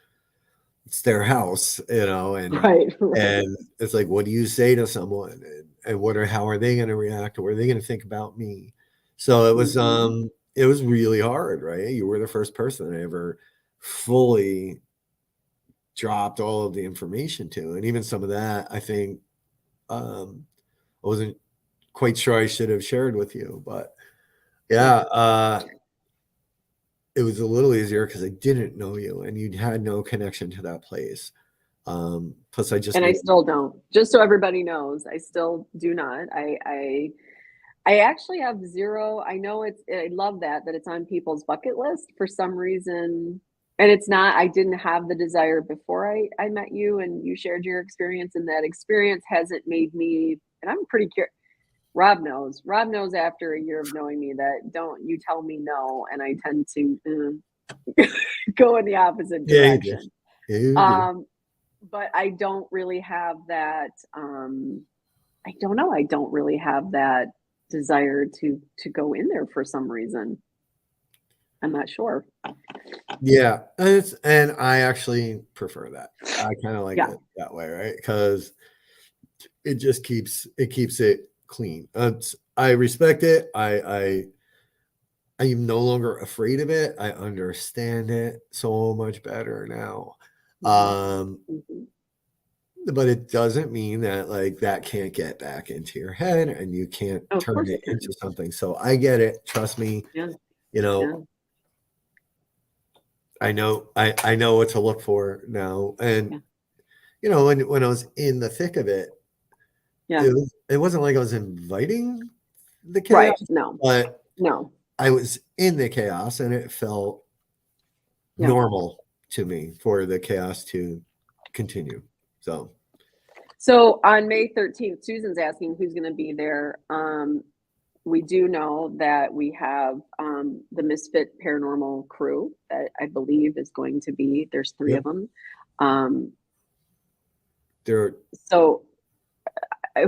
it's their house, you know, and and it's like, what do you say to someone, and how are they going to react, or what are they going to think about me? So it was really hard, right? You were the first person I ever fully dropped all of the information to, and even some of that, I think, I wasn't quite sure I should have shared with you, but it was a little easier because I didn't know you and you had no connection to that place. Plus I still don't, just so everybody knows, I still do not. I actually have zero. I know I love that it's on people's bucket list for some reason. And it's not, I didn't have the desire before I met you and you shared your experience, and that experience hasn't made me, and I'm pretty curious. Rob knows after a year of knowing me that don't you tell me no, and I tend to go in the opposite direction. But I don't really have that. I don't know. I don't really have that desire to go in there for some reason. I'm not sure. Yeah, and I actually prefer that. I kind of like it that way, right? Because it just keeps it clean. I respect it. I am no longer afraid of it. I understand it so much better now. But it doesn't mean that, like, that can't get back into your head and you can't turn it into something. So I get it. Trust me. You know, I know what to look for now. And Yeah. you know, when I was in the thick of it, Yeah. it wasn't like I was inviting the Right. chaos, No. but No. I was in the chaos and it felt Yeah. normal to me for the chaos to continue. So on May 13th, Susan's asking who's going to be there. We do know that we have the Misfit Paranormal crew that I believe is going to be. There's 3 of them. So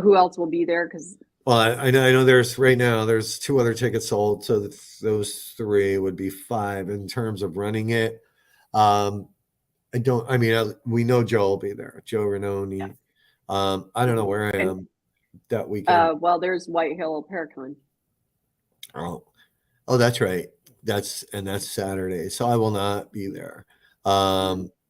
who else will be there? Because I know there's right now there's 2 other tickets sold, so those 3 would be 5 in terms of running it. We know Joe will be there, Joe Renoni. yeah. I don't know where I am that weekend. Well, there's White Hill Paracon. Oh, that's right. That's Saturday, so I will not be there. Yeah,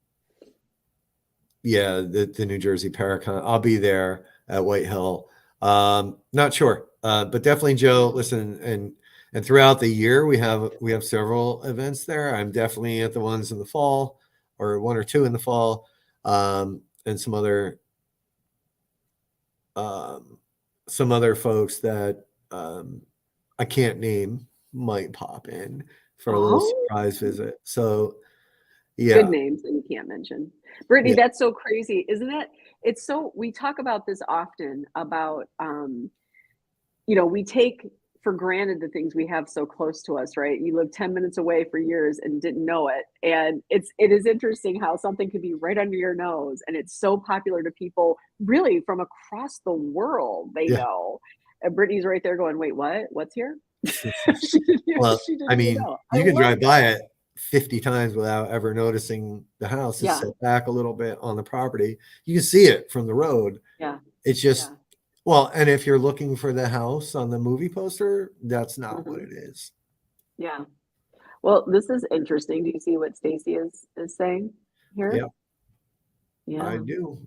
the New Jersey Paracon. I'll be there at White Hill. Not sure, but definitely Joe. Listen, and throughout the year we have several events there. I'm definitely at the ones in the fall, or 1 or 2 in the fall, and some other folks that I can't name might pop in for a little surprise visit. So yeah, good names that you can't mention. Brittany, that's so crazy, isn't it? It's so, we talk about this often about we take for granted the things we have so close to us, right? You live 10 minutes away for years and didn't know it. And it is interesting how something could be right under your nose and it's so popular to people really from across the world. They know. And Brittany's right there going, wait, what? What's here? Well, I mean, you can drive by it 50 times without ever noticing the house. It's set back a little bit on the property. You can see it from the road. Yeah. It's just well, and if you're looking for the house on the movie poster, that's not what it is. Yeah. Well, this is interesting. Do you see what Stacy is saying here? Yeah. Yeah. I do.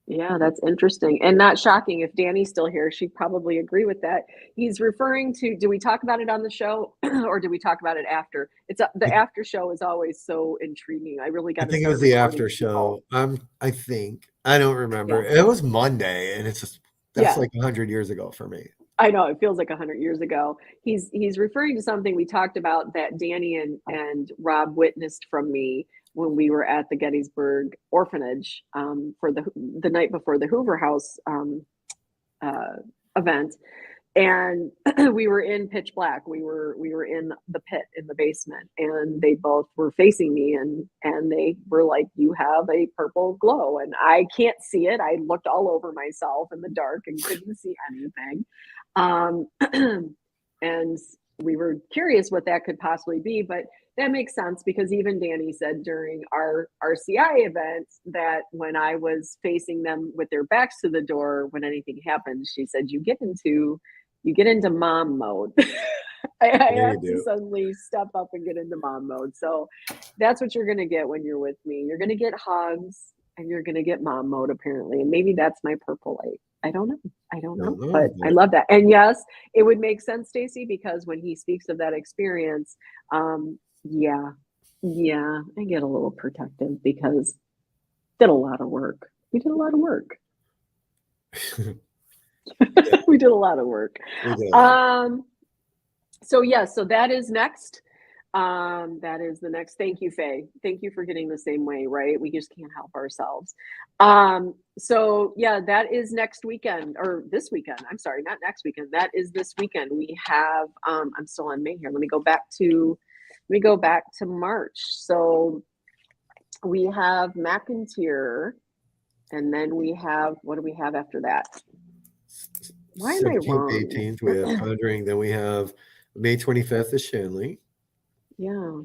Yeah, that's interesting. And not shocking. If Danny's still here, she'd probably agree with that. He's referring to, do we talk about it on the show or do we talk about it after? The after show is always so intriguing. I really got to I think it was the after show. I think. I don't remember. It was Monday and it's just that's like 100 years ago for me. I know, it feels like 100 years ago. He's referring to something we talked about that Danny and Rob witnessed from me when we were at the Gettysburg Orphanage for the night before the Hoover House event, and we were in pitch black. We were in the pit in the basement, and they both were facing me, and they were like, "You have a purple glow," and I can't see it. I looked all over myself in the dark and couldn't see anything. And we were curious what that could possibly be, but that makes sense because even Danny said during our RCI event that when I was facing them with their backs to the door, when anything happened, she said, you get into mom mode. I have to suddenly step up and get into mom mode. So that's what you're going to get when you're with me. You're going to get hugs and you're going to get mom mode apparently. And maybe that's my purple light. I don't know, but I love that. And yes, it would make sense, Stacy, because when he speaks of that experience, yeah, I get a little protective because we did a lot of work. We did a lot of work. So that is next. That is the next. Thank you, Faye. Thank you for getting the same way, right? We just can't help ourselves. So yeah, that is next weekend or this weekend. I'm sorry, not next weekend. That is this weekend. We have, I'm still on May here. Let me go back to March. So we have McIntyre and then we have, what do we have after that? Why am I wrong? 18th, we have Conjuring. Then we have May 25th is Shanley. Yeah.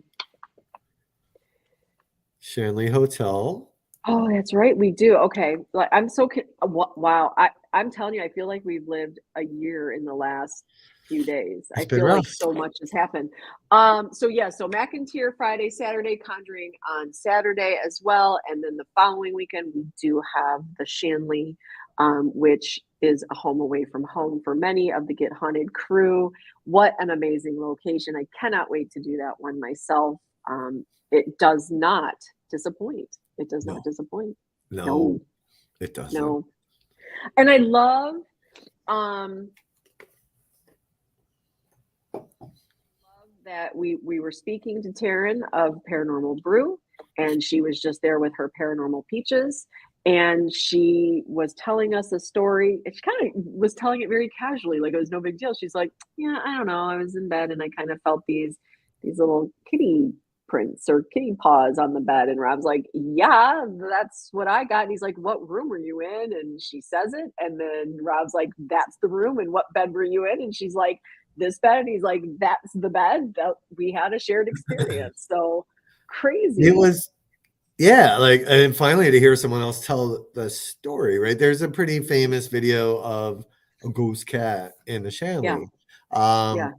Shanley Hotel. Oh, that's right. We do. Okay. Like I'm so wow. I'm telling you, I feel like we've lived a year in the last few days. I feel like so much has happened. So McIntyre Friday, Saturday, Conjuring on Saturday as well. And then the following weekend we do have the Shanley, which is a home away from home for many of the Get Haunted crew. What an amazing location. I cannot wait to do that one myself. It does not disappoint. It does not disappoint. No, it doesn't. No. And I love that we were speaking to Taryn of Paranormal Brew, and she was just there with her paranormal peaches, and she was telling us a story. She kind of was telling it very casually, like it was no big deal. She's like, "Yeah, I don't know. I was in bed and I kind of felt these little kitty prints or kitty paws on the bed." And Rob's like, "Yeah, that's what I got." And he's like, "What room were you in?" And she says it, and then Rob's like, "That's the room." And what bed were you in? And she's like, "This bed." And he's like, "That's the bed that we had a shared experience." So crazy. It was, yeah, like, and finally to hear someone else tell the story, right? There's a pretty famous video of a ghost cat in the chalet. Yeah.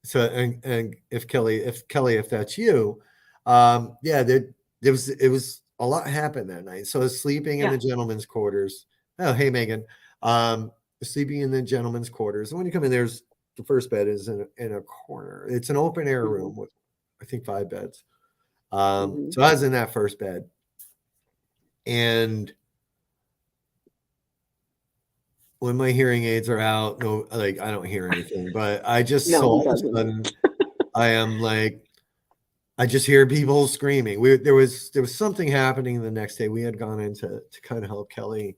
So, and if Kelly, if that's you, yeah, there was a lot happened that night. So I was sleeping in the gentleman's quarters. Oh, hey, Megan. Sleeping in the gentleman's quarters. And when you come in, there's the first bed is in a corner. It's an open air room with, I think, 5 beds. So I was in that first bed, and when my hearing aids are out, no, like I don't hear anything, but I just all of a sudden I am like, I just hear people screaming. There was something happening the next day. We had gone in to kind of help Kelly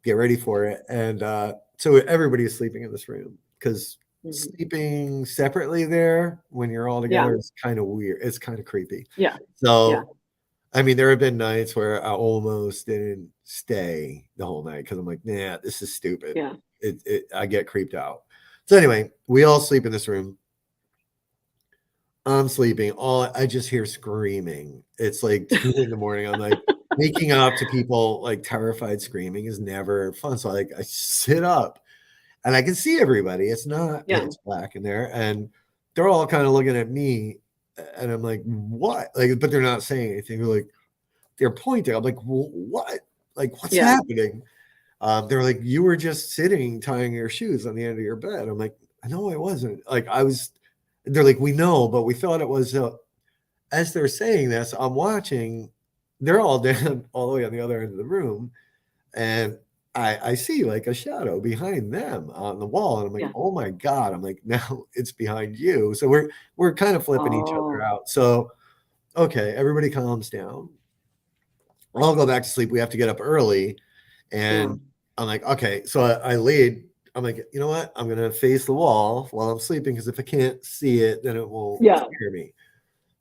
get ready for it, and so everybody is sleeping in this room because sleeping separately there when you're all together is kind of weird. It's kind of creepy. So I mean, there have been nights where I almost didn't stay the whole night because I'm like, nah, this is stupid. I get creeped out. So anyway, we all sleep in this room. I'm sleeping. I just hear screaming. It's like 2 in the morning. I'm like, waking up to people like terrified screaming is never fun. So I sit up and I can see everybody. It's not it's black in there, and they're all kind of looking at me, and I'm like, what? Like, but they're not saying anything. They're pointing. I'm like, what? Like, what's happening? They're like, you were just sitting tying your shoes on the end of your bed. I'm like, no, I wasn't. Like, I was. They're like, we know, but we thought it was. As they're saying this, I'm watching. They're all down all the way on the other end of the room, and I see like a shadow behind them on the wall, and I'm like, oh my God. I'm like, now it's behind you. So we're kind of flipping each other out. So okay, everybody calms down. I'll go back to sleep. We have to get up early, and I'm like, okay. So I laid. I'm like, you know what? I'm going to face the wall while I'm sleeping, because if I can't see it, then it won't scare me.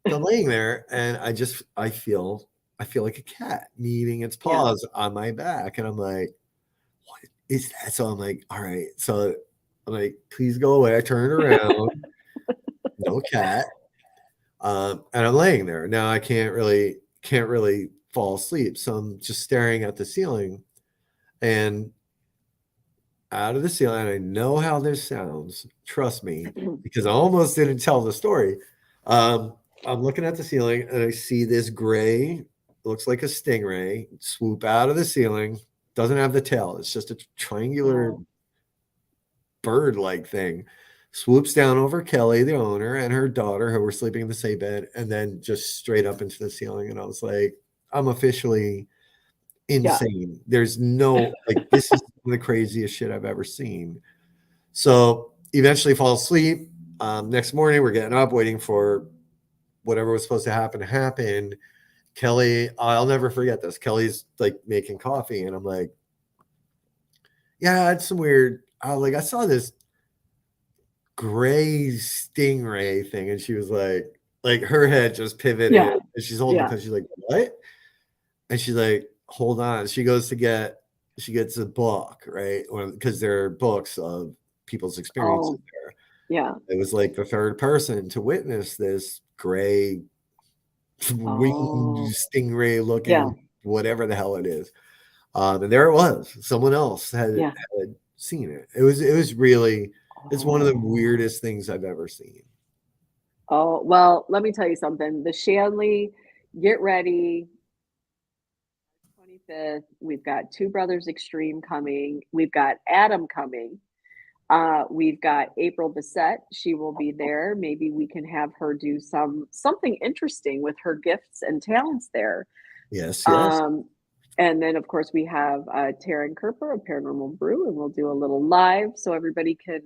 So I'm laying there, and I feel like a cat kneading its paws on my back, and I'm like, what is that? So I'm like, all right. So I'm like, please go away. I turned around, no cat, and I'm laying there. Now I can't really fall asleep, so I'm just staring at the ceiling, and out of the ceiling, and I know how this sounds, trust me, because I almost didn't tell the story. I'm looking at the ceiling, and I see this gray, looks like a stingray, swoop out of the ceiling. Doesn't have the tail. It's just a triangular bird-like thing. Swoops down over Kelly, the owner, and her daughter, who were sleeping in the same bed, and then just straight up into the ceiling. And I was like, I'm officially insane. There's no, like, this is the craziest shit I've ever seen. So eventually fall asleep. Next morning, we're getting up, waiting for whatever was supposed to happen. Kelly, I'll never forget this. Kelly's like making coffee, and I'm like, yeah, it's some weird. I saw this gray stingray thing, and she was like her head just pivoted, and she's holding because she's like, what? And she's like, hold on. She gets a book, right? Because there are books of people's experiences there. Yeah. It was like the third person to witness this gray winged stingray looking whatever the hell it is. And there it was. Someone else had seen it. It was really, it's one of the weirdest things I've ever seen. Oh, well, let me tell you something. The Shanley, get ready. 25th. We've got Two Brothers Extreme coming. We've got Adam coming. We've got April Bissett. She will be there. Maybe we can have her do something interesting with her gifts and talents there. Yes, yes. And then, of course, we have Taryn Kerper of Paranormal Brew, and we'll do a little live so everybody can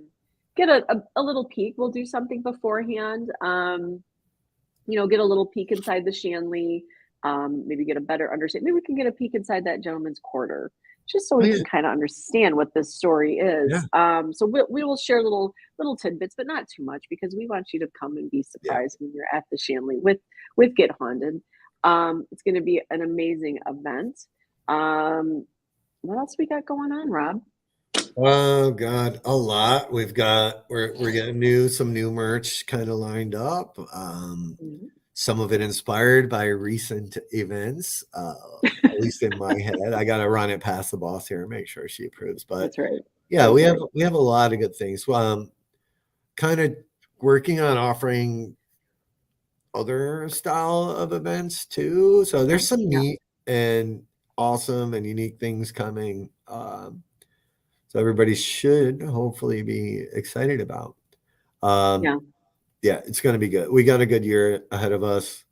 get a little peek. We'll do something beforehand, get a little peek inside the Shanley, maybe get a better understanding. Maybe we can get a peek inside that gentleman's quarter, just so we can kind of understand what this story is. Yeah. So we will share little tidbits, but not too much, because we want you to come and be surprised when you're at the Shanley with Get Haunted. It's going to be an amazing event. What else we got going on, Rob? Oh God, a lot. We're getting some new merch kind of lined up. Some of it inspired by recent events, at least in my head. I got to run it past the boss here and make sure she approves. But that's right. Yeah, we have a lot of good things. Kind of working on offering other style of events too. So there's some neat and awesome and unique things coming. So everybody should hopefully be excited about. Yeah, it's going to be good. We got a good year ahead of us.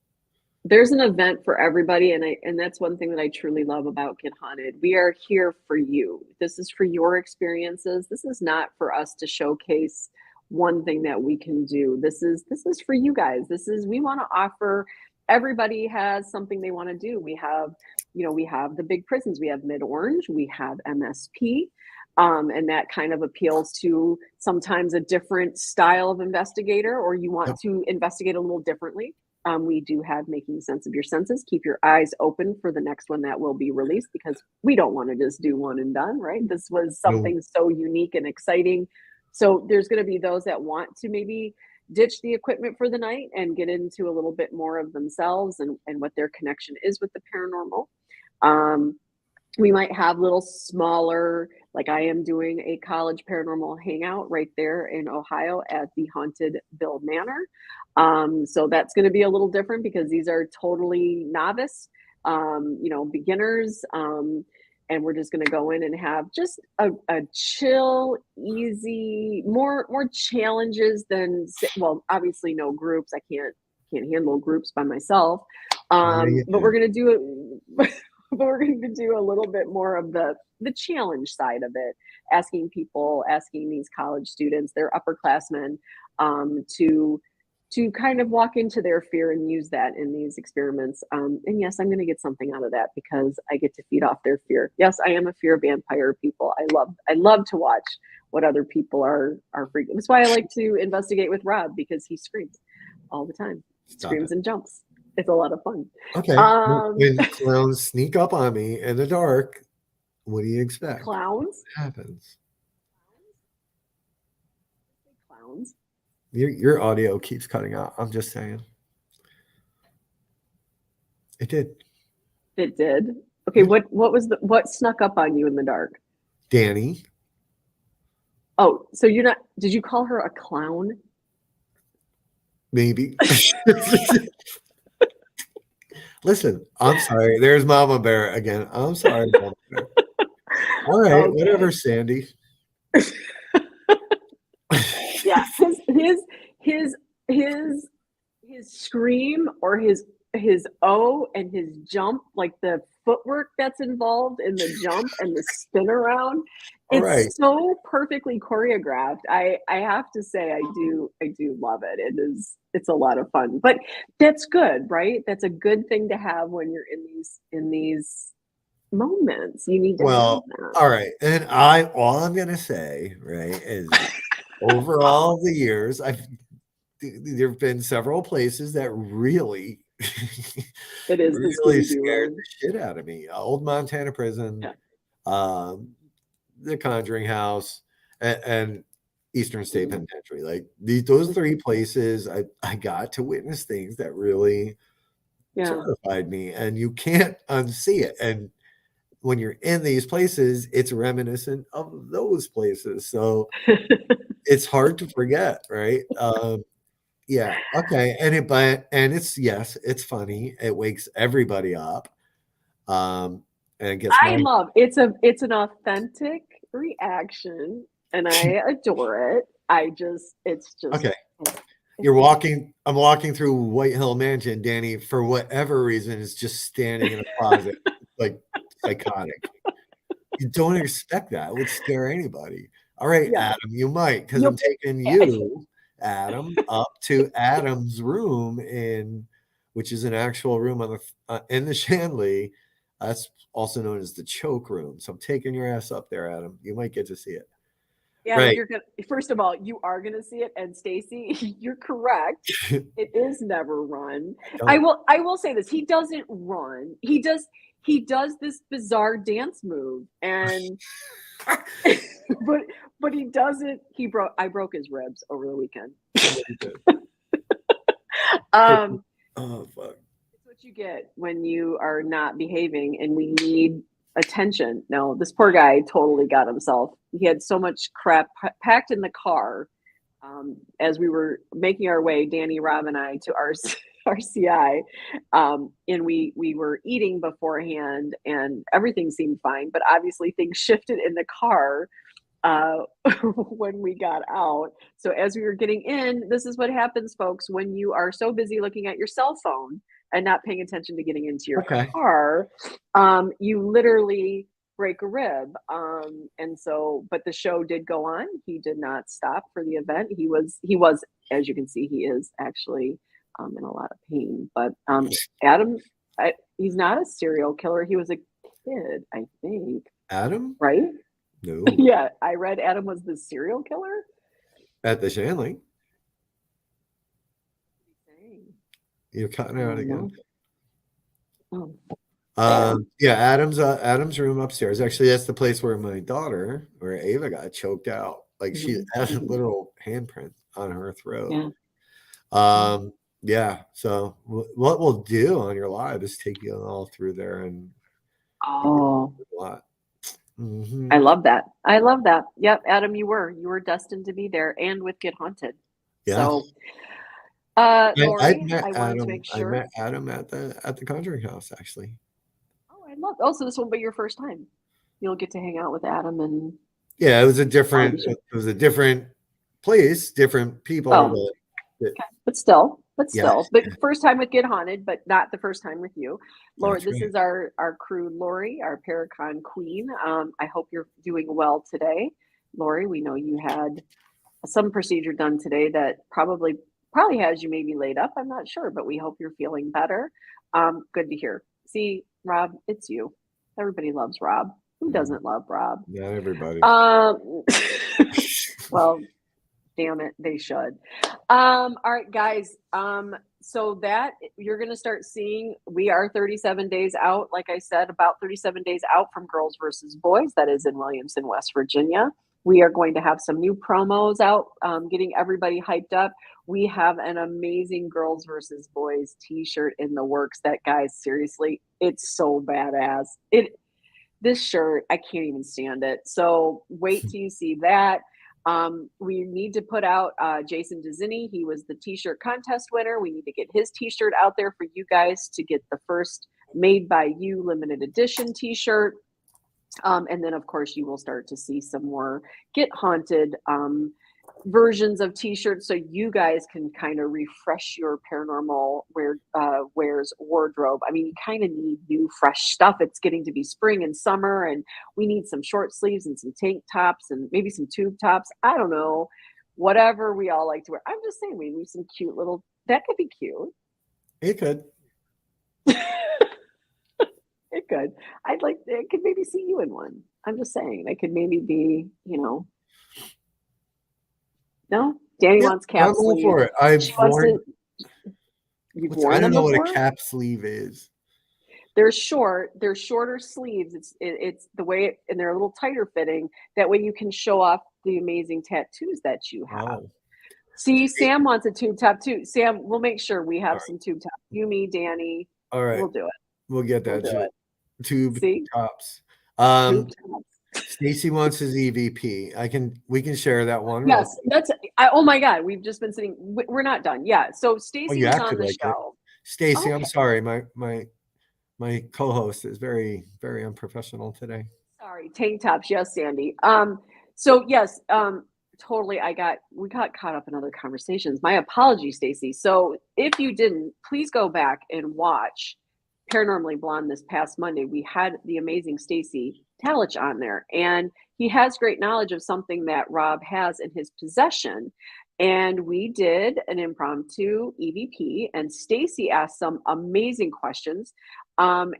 There's an event for everybody, and that's one thing that I truly love about Get Haunted. We are here for you. This is for your experiences. This is not for us to showcase one thing that we can do. This is for you guys. We want to offer. Everybody has something they want to do. We have the big prisons. We have Mid Orange. We have MSP. And that kind of appeals to sometimes a different style of investigator, or you want to investigate a little differently. We do have Making Sense of Your Senses. Keep your eyes open for the next one that will be released, because we don't want to just do one and done, right? This was something so unique and exciting. So there's going to be those that want to maybe ditch the equipment for the night and get into a little bit more of themselves and what their connection is with the paranormal. We might have little smaller, like I am doing a college paranormal hangout right there in Ohio at the Haunted Bill Manor. So that's going to be a little different, because these are totally novice, beginners. And we're just going to go in and have just a chill, easy, more challenges than, well, obviously no groups. I can't handle groups by myself. But we're going to do it. But we're going to do a little bit more of the challenge side of it, asking these college students, their upperclassmen, to kind of walk into their fear and use that in these experiments. And yes, I'm going to get something out of that, because I get to feed off their fear. Yes, I am a fear vampire, people. I love to watch what other people are freaking. That's why I like to investigate with Rob, because he screams all the time. Screams and jumps. It's a lot of fun. Okay. When clowns sneak up on me in the dark, what do you expect? Clowns? What happens? Clowns? Your audio keeps cutting out. I'm just saying. It did. It did? Okay, what snuck up on you in the dark? Danny. Oh, so did you call her a clown? Maybe. Listen, I'm sorry. There's Mama Bear again. I'm sorry, Mama Bear. All right, okay. Whatever, Sandy. Yeah, his scream, or his O and his jump, like the footwork that's involved in the jump and the spin around, it's so perfectly choreographed. I have to say, I do love it. It's a lot of fun, but that's good, right? That's a good thing to have when you're in these moments. You need to have that. All right. And all I'm gonna say, right, is over all the years, there have been several places that really it is really scared the shit out of me. Old Montana Prison, the Conjuring House, and Eastern State Penitentiary. Like those three places, I got to witness things that really terrified me, and you can't unsee it. And when you're in these places, it's reminiscent of those places. So it's hard to forget, right? Yeah. Okay. And it's funny. It wakes everybody up. And it gets it's an authentic reaction and I adore it. It's just Okay. it's I'm walking through White Hill Mansion. Danny, for whatever reason, is just standing in a closet, like psychotic. You don't expect that. It would scare anybody. All right, yeah. Adam, you might, because You I'm taking you, Adam, up to Adam's room which is an actual room in the Shanley. That's also known as the choke room. So I'm taking your ass up there, Adam. You might get to see it. Adam, Right. you're gonna first of all, you are gonna see it, and Stacy, you're correct. It is never run. I will say this. He doesn't run. He does this bizarre dance move, and but he doesn't. I broke his ribs over the weekend. Oh fuck. It's what you get when you are not behaving, and we need attention. No, this poor guy totally got himself. He had so much crap packed in the car as we were making our way, Danny, Rob, and I, to our RCI, and we were eating beforehand, and everything seemed fine. But obviously, things shifted in the car uh, when we got out. So as we were getting in, this is what happens, folks, when you are so busy looking at your cell phone and not paying attention to getting into your car. You literally break a rib. And so, but the show did go on. He did not stop for the event. He was, as you can see, he is actually in a lot of pain. But Adam, he's not a serial killer. He was a kid, I think. Adam? Right? No. Yeah, I read Adam was the serial killer at the Shanley. You're cutting out again. Yeah, Adam's room upstairs. Actually, that's the place where my daughter, where Ava got choked out. Like she had a literal handprint on her throat. Yeah. So what we'll do on your live is take you all through there and a lot. Mm-hmm. I love that. Yep, Adam, you were destined to be there and with Get Haunted. Yeah. So Lori, I wanted to make sure. I met Adam at the Conjuring House, actually. So this won't be your first time. You'll get to hang out with Adam and yeah, it was a different place, different people. Oh. But still. But first time with Get Haunted, but not the first time with you. Lori, this is our crew, Lori, our Paracon queen. I hope you're doing well today. Lori, we know you had some procedure done today that probably has you maybe laid up. I'm not sure, but we hope you're feeling better. Good to hear. See, Rob, it's you. Everybody loves Rob. Who doesn't love Rob? Yeah, everybody. Well, damn it, they should. All right, guys. So that you're going to start seeing, we are 37 days out. Like I said, about 37 days out from Girls versus Boys. That is in Williamson, West Virginia. We are going to have some new promos out, getting everybody hyped up. We have an amazing Girls versus Boys t-shirt in the works. That, guys, seriously, it's so badass. This shirt, I can't even stand it. So wait till you see that. We need to put out Jason DeZini. He was the t-shirt contest winner. We need to get his t-shirt out there for you guys to get the first made by you limited edition t-shirt. And then, of course, you will start to see some more Get Haunted versions of t-shirts, so you guys can kind of refresh your paranormal wears wardrobe. I mean, you kind of need new, fresh stuff. It's getting to be spring and summer, and we need some short sleeves and some tank tops and maybe some tube tops. I don't know, whatever we all like to wear. I'm just saying, we need some cute little. That could be cute. It could. It could. I could maybe see you in one. I'm just saying, it could maybe be, No, Danny wants cap sleeve. For it. I've worn. I don't know what a cap sleeve is. They're short. They're shorter sleeves. It's the way, and they're a little tighter fitting. That way, you can show off the amazing tattoos that you have. Oh. See, Sam wants a tube top too. Sam, we'll make sure we have some tube tops. You, me, Danny. All right, we'll do it. We'll get that tube tops. Stacy wants his EVP. We can share that one. Yes, oh my God, we've just been sitting. We're not done. Yeah. So Stacy is on the show. Stacy, I'm sorry. My co-host is very, very unprofessional today. Sorry. Tank tops. Yes, Sandy. So yes, totally. We got caught up in other conversations. My apologies, Stacy. So if you didn't, please go back and watch Paranormally Blonde this past Monday. We had the amazing Stacy Talich on there, and he has great knowledge of something that Rob has in his possession. And we did an impromptu EVP, and Stacy asked some amazing questions, and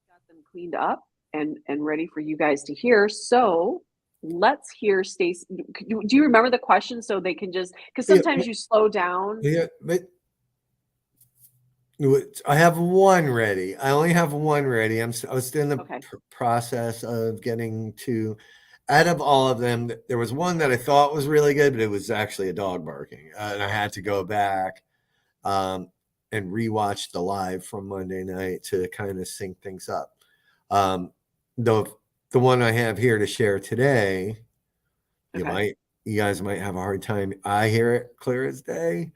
got them cleaned up and ready for you guys to hear. So let's hear Stacy. Do you remember the question so they can just, because sometimes you slow down. Yeah, but I have one ready. I only have one ready. I was still in the process of getting to, out of all of them, there was one that I thought was really good, but it was actually a dog barking. And I had to go back and rewatch the live from Monday night to kind of sync things up. The one I have here to share today, you guys might have a hard time. I hear it clear as day.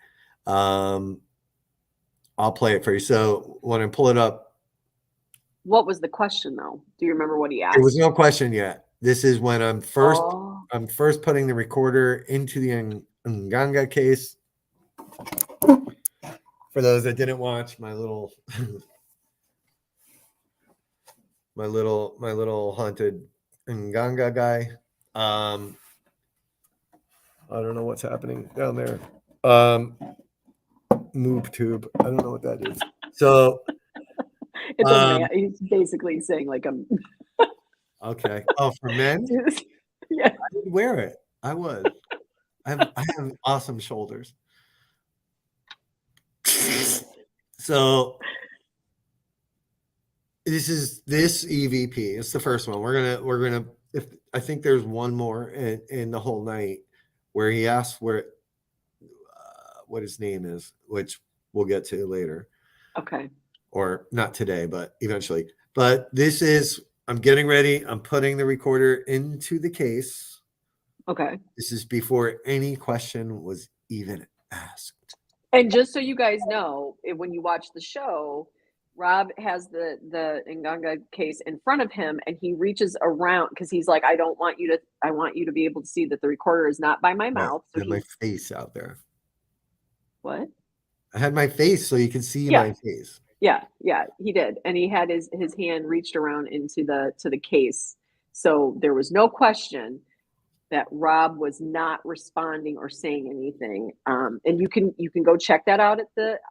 I'll play it for you. So when I pull it up. What was the question though? Do you remember what he asked? There was no question yet. This is when I'm first putting the recorder into the Nganga case. For those that didn't watch my little my little haunted Nganga guy. I don't know what's happening down there. Move tube. I don't know what that is. So it's a man. He's basically saying like okay. Oh, for men? Yeah. I would wear it. I would. I have awesome shoulders. So this EVP. It's the first one. We're gonna. If I think there's one more in the whole night where he asks what his name is, which we'll get to later. Okay. Or not today, but eventually. But this is. I'm getting ready. I'm putting the recorder into the case. Okay. This is before any question was even asked. And just so you guys know, when you watch the show, Rob has the Nganga case in front of him, and he reaches around because he's like, I want you to be able to see that the recorder is not by my mouth. So I had my face out there. What? I had my face so you can see my face. Yeah, he did. And he had his hand reached around into the case. So there was no question that Rob was not responding or saying anything. And you can go check that out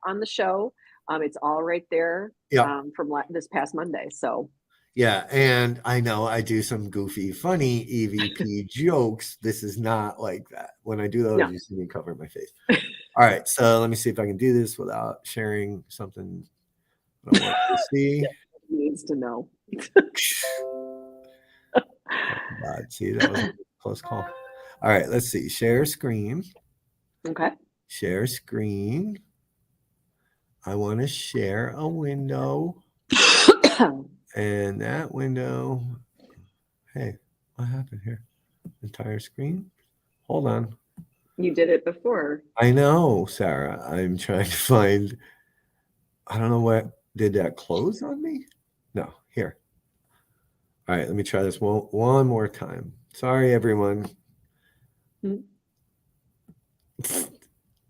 on the show. It's all right there from this past Monday. So yeah, and I know I do some goofy, funny EVP jokes. This is not like that. When I do those, you see me cover my face. All right, so let me see if I can do this without sharing something I don't want to see. He needs to know. God, see, that was a close call. All right, let's see. Share screen. Okay. Share screen. I want to share a window. And that window. Hey, what happened here? Entire screen? Hold on. You did it before. I know, Sarah. I'm trying to find. I don't know what. Did that close on me? No, here. All right, let me try this one more time. Sorry, everyone.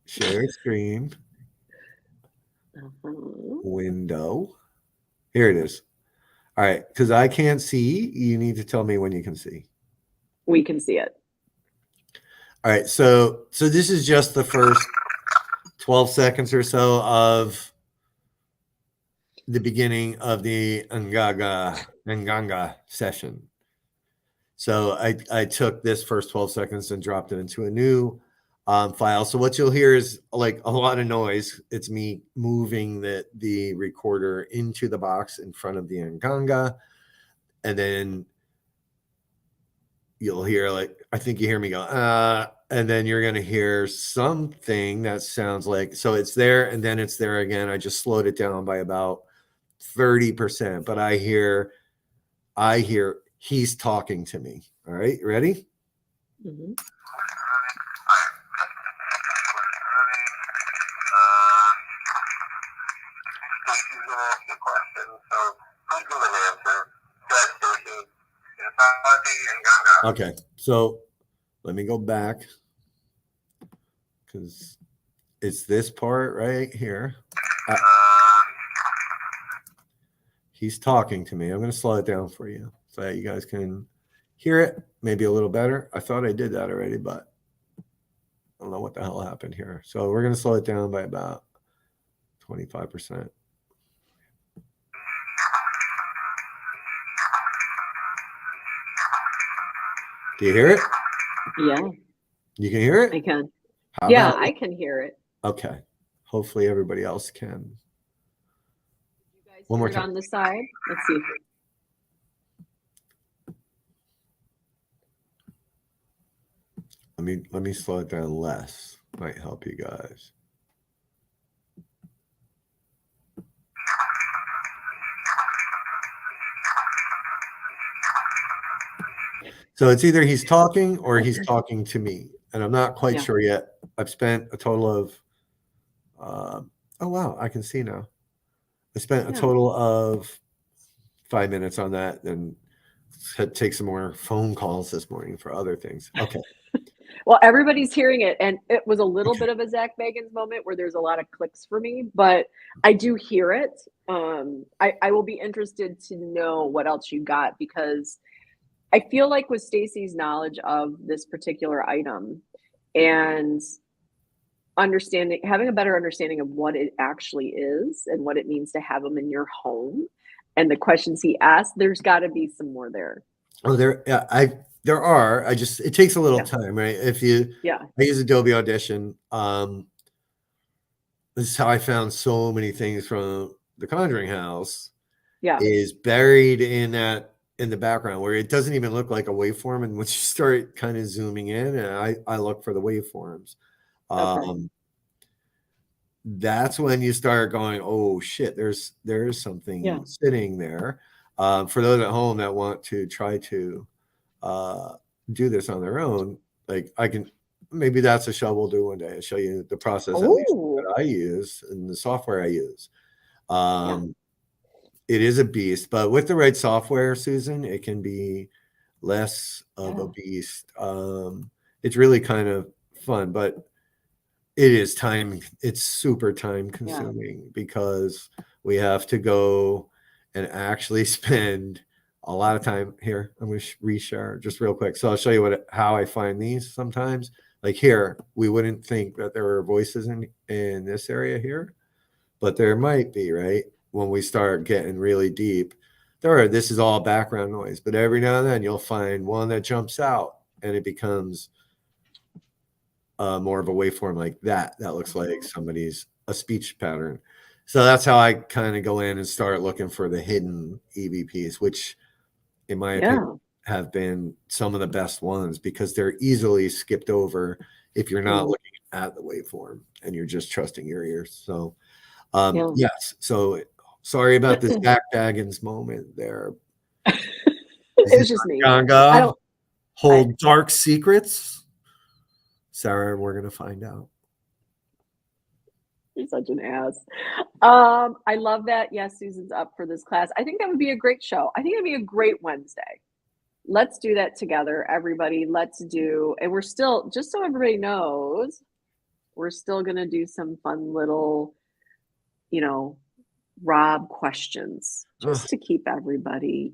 Share screen. Window. Here it is. All right, because I can't see, you need to tell me when you can see. We can see it. All right, so this is just the first 12 seconds or so of the beginning of the Nganga session. So I took this first 12 seconds and dropped it into a new file. So what you'll hear is like a lot of noise. It's me moving the recorder into the box in front of the Nganga. And then you'll hear I think you hear me go, and then you're going to hear something that sounds like, so it's there and then it's there again. I just slowed it down by about 30%, but I hear he's talking to me. All right, you ready? Mm-hmm. Okay, so let me go back because it's this part right here. He's talking to me. I'm going to slow it down for you so that you guys can hear it maybe a little better. I thought I did that already, but I don't know what the hell happened here. So we're going to slow it down by about 25%. Do you hear it? Yeah. You can hear it? I can. How yeah, about I can hear it. Okay. Hopefully everybody else can. You guys One hear more time. It on the side? Let's see. Let me slow it down less. Might help you guys. So it's either he's talking or he's talking to me, and I'm not quite sure yet. I've spent a total of, oh wow, I can see now. I spent a total of 5 minutes on that, and had to take some more phone calls this morning for other things. Okay. Well, everybody's hearing it, and it was a little bit of a Zach Bagans moment where there's a lot of clicks for me, but I do hear it. I will be interested to know what else you got, because I feel like with Stacy's knowledge of this particular item and having a better understanding of what it actually is and what it means to have them in your home and the questions he asked, there's got to be some more there. Oh, there are. It takes a little time, right? I use Adobe Audition. This is how I found so many things from the Conjuring House. Yeah. Is buried in the background where it doesn't even look like a waveform. And once you start kind of zooming in, and I look for the waveforms, that's when you start going, oh shit, there's something sitting there. For those at home that want to try to do this on their own, like maybe that's a show we'll do one day. I'll show you the process at least that I use and the software I use. It is a beast, but with the right software, Susan, it can be less of a beast. It's really kind of fun, but it's super time consuming because we have to go and actually spend a lot of time here. I'm going to reshare just real quick. So I'll show you how I find these sometimes. Like here, we wouldn't think that there were voices in this area here, but there might be, right? When we start getting really deep, this is all background noise, but every now and then you'll find one that jumps out and it becomes more of a waveform like that looks like a speech pattern. So that's how I kind of go in and start looking for the hidden EVPs, which in my opinion have been some of the best ones because they're easily skipped over if you're not looking at the waveform and you're just trusting your ears. So yes. So sorry about this Zach Bagans moment there. It was just me. Hold dark secrets. Sarah, we're going to find out. You're such an ass. I love that. Yes, Susan's up for this class. I think that would be a great show. I think it'd be a great Wednesday. Let's do that together, everybody. And we're still, just so everybody knows, we're still going to do some fun little, Rob questions just to keep everybody,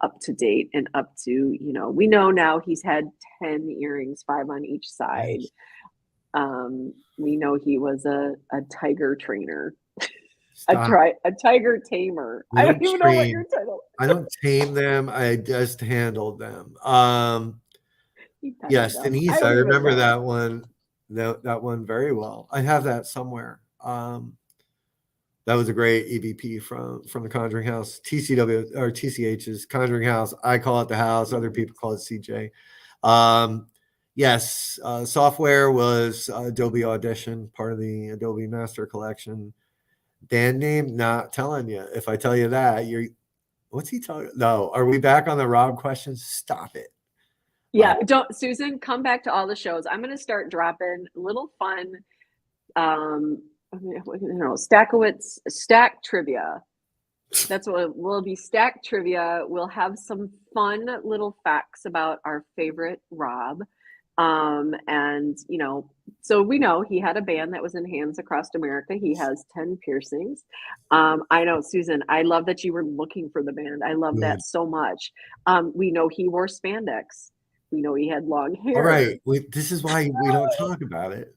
up to date and up to, we know now he's had 10 earrings, 5 on each side. We know he was a tiger trainer, a tiger tamer. I don't even know what your title. I don't tame them. I just handled them. Yes, Denise, I remember that one. That one very well. I have that somewhere. That was a great EVP from the Conjuring House. TCW or TCH's Conjuring House. I call it the house. Other people call it CJ. Yes, software was Adobe Audition, part of the Adobe Master Collection. Band name, not telling you. If I tell you that, what's he talking? No, are we back on the Rob questions? Stop it. Yeah, Susan, come back to all the shows. I'm going to start dropping little fun, stack trivia That's what will be stacked trivia. We'll have some fun little facts about our favorite Rob. And so we know he had a band that was in Hands Across America. He has 10 piercings. I know, Susan, I love that you were looking for the band. I love that so much. We know he wore spandex. We know he had long hair. All right. This is why we don't talk about it.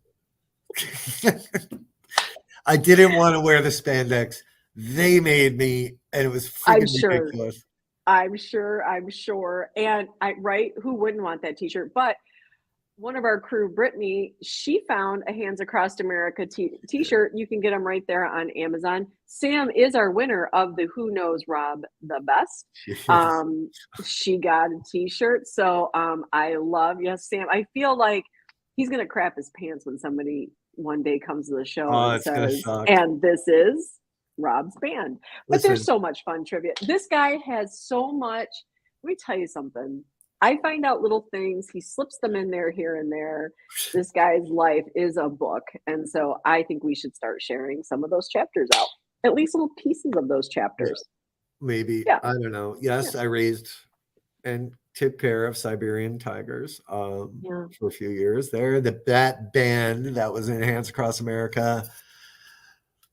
I didn't want to wear the spandex. They made me, and it was freaking ridiculous. I'm sure. And who wouldn't want that t-shirt? But one of our crew, Brittany, she found a Hands Across America t-shirt. You can get them right there on Amazon. Sam is our winner of the Who Knows Rob the Best. She got a t-shirt. So I love, Sam. I feel like he's going to crap his pants when somebody one day comes to the show and says, and this is Rob's band. But there's so much fun trivia. This guy has so much. Let me tell you something. I find out little things. He slips them in there here and there. This guy's life is a book. And so I think we should start sharing some of those chapters out, at least little pieces of those chapters. Maybe. Yeah. I don't know. Yes, I raised and took care of Siberian tigers for a few years there. That band that was in Hands Across America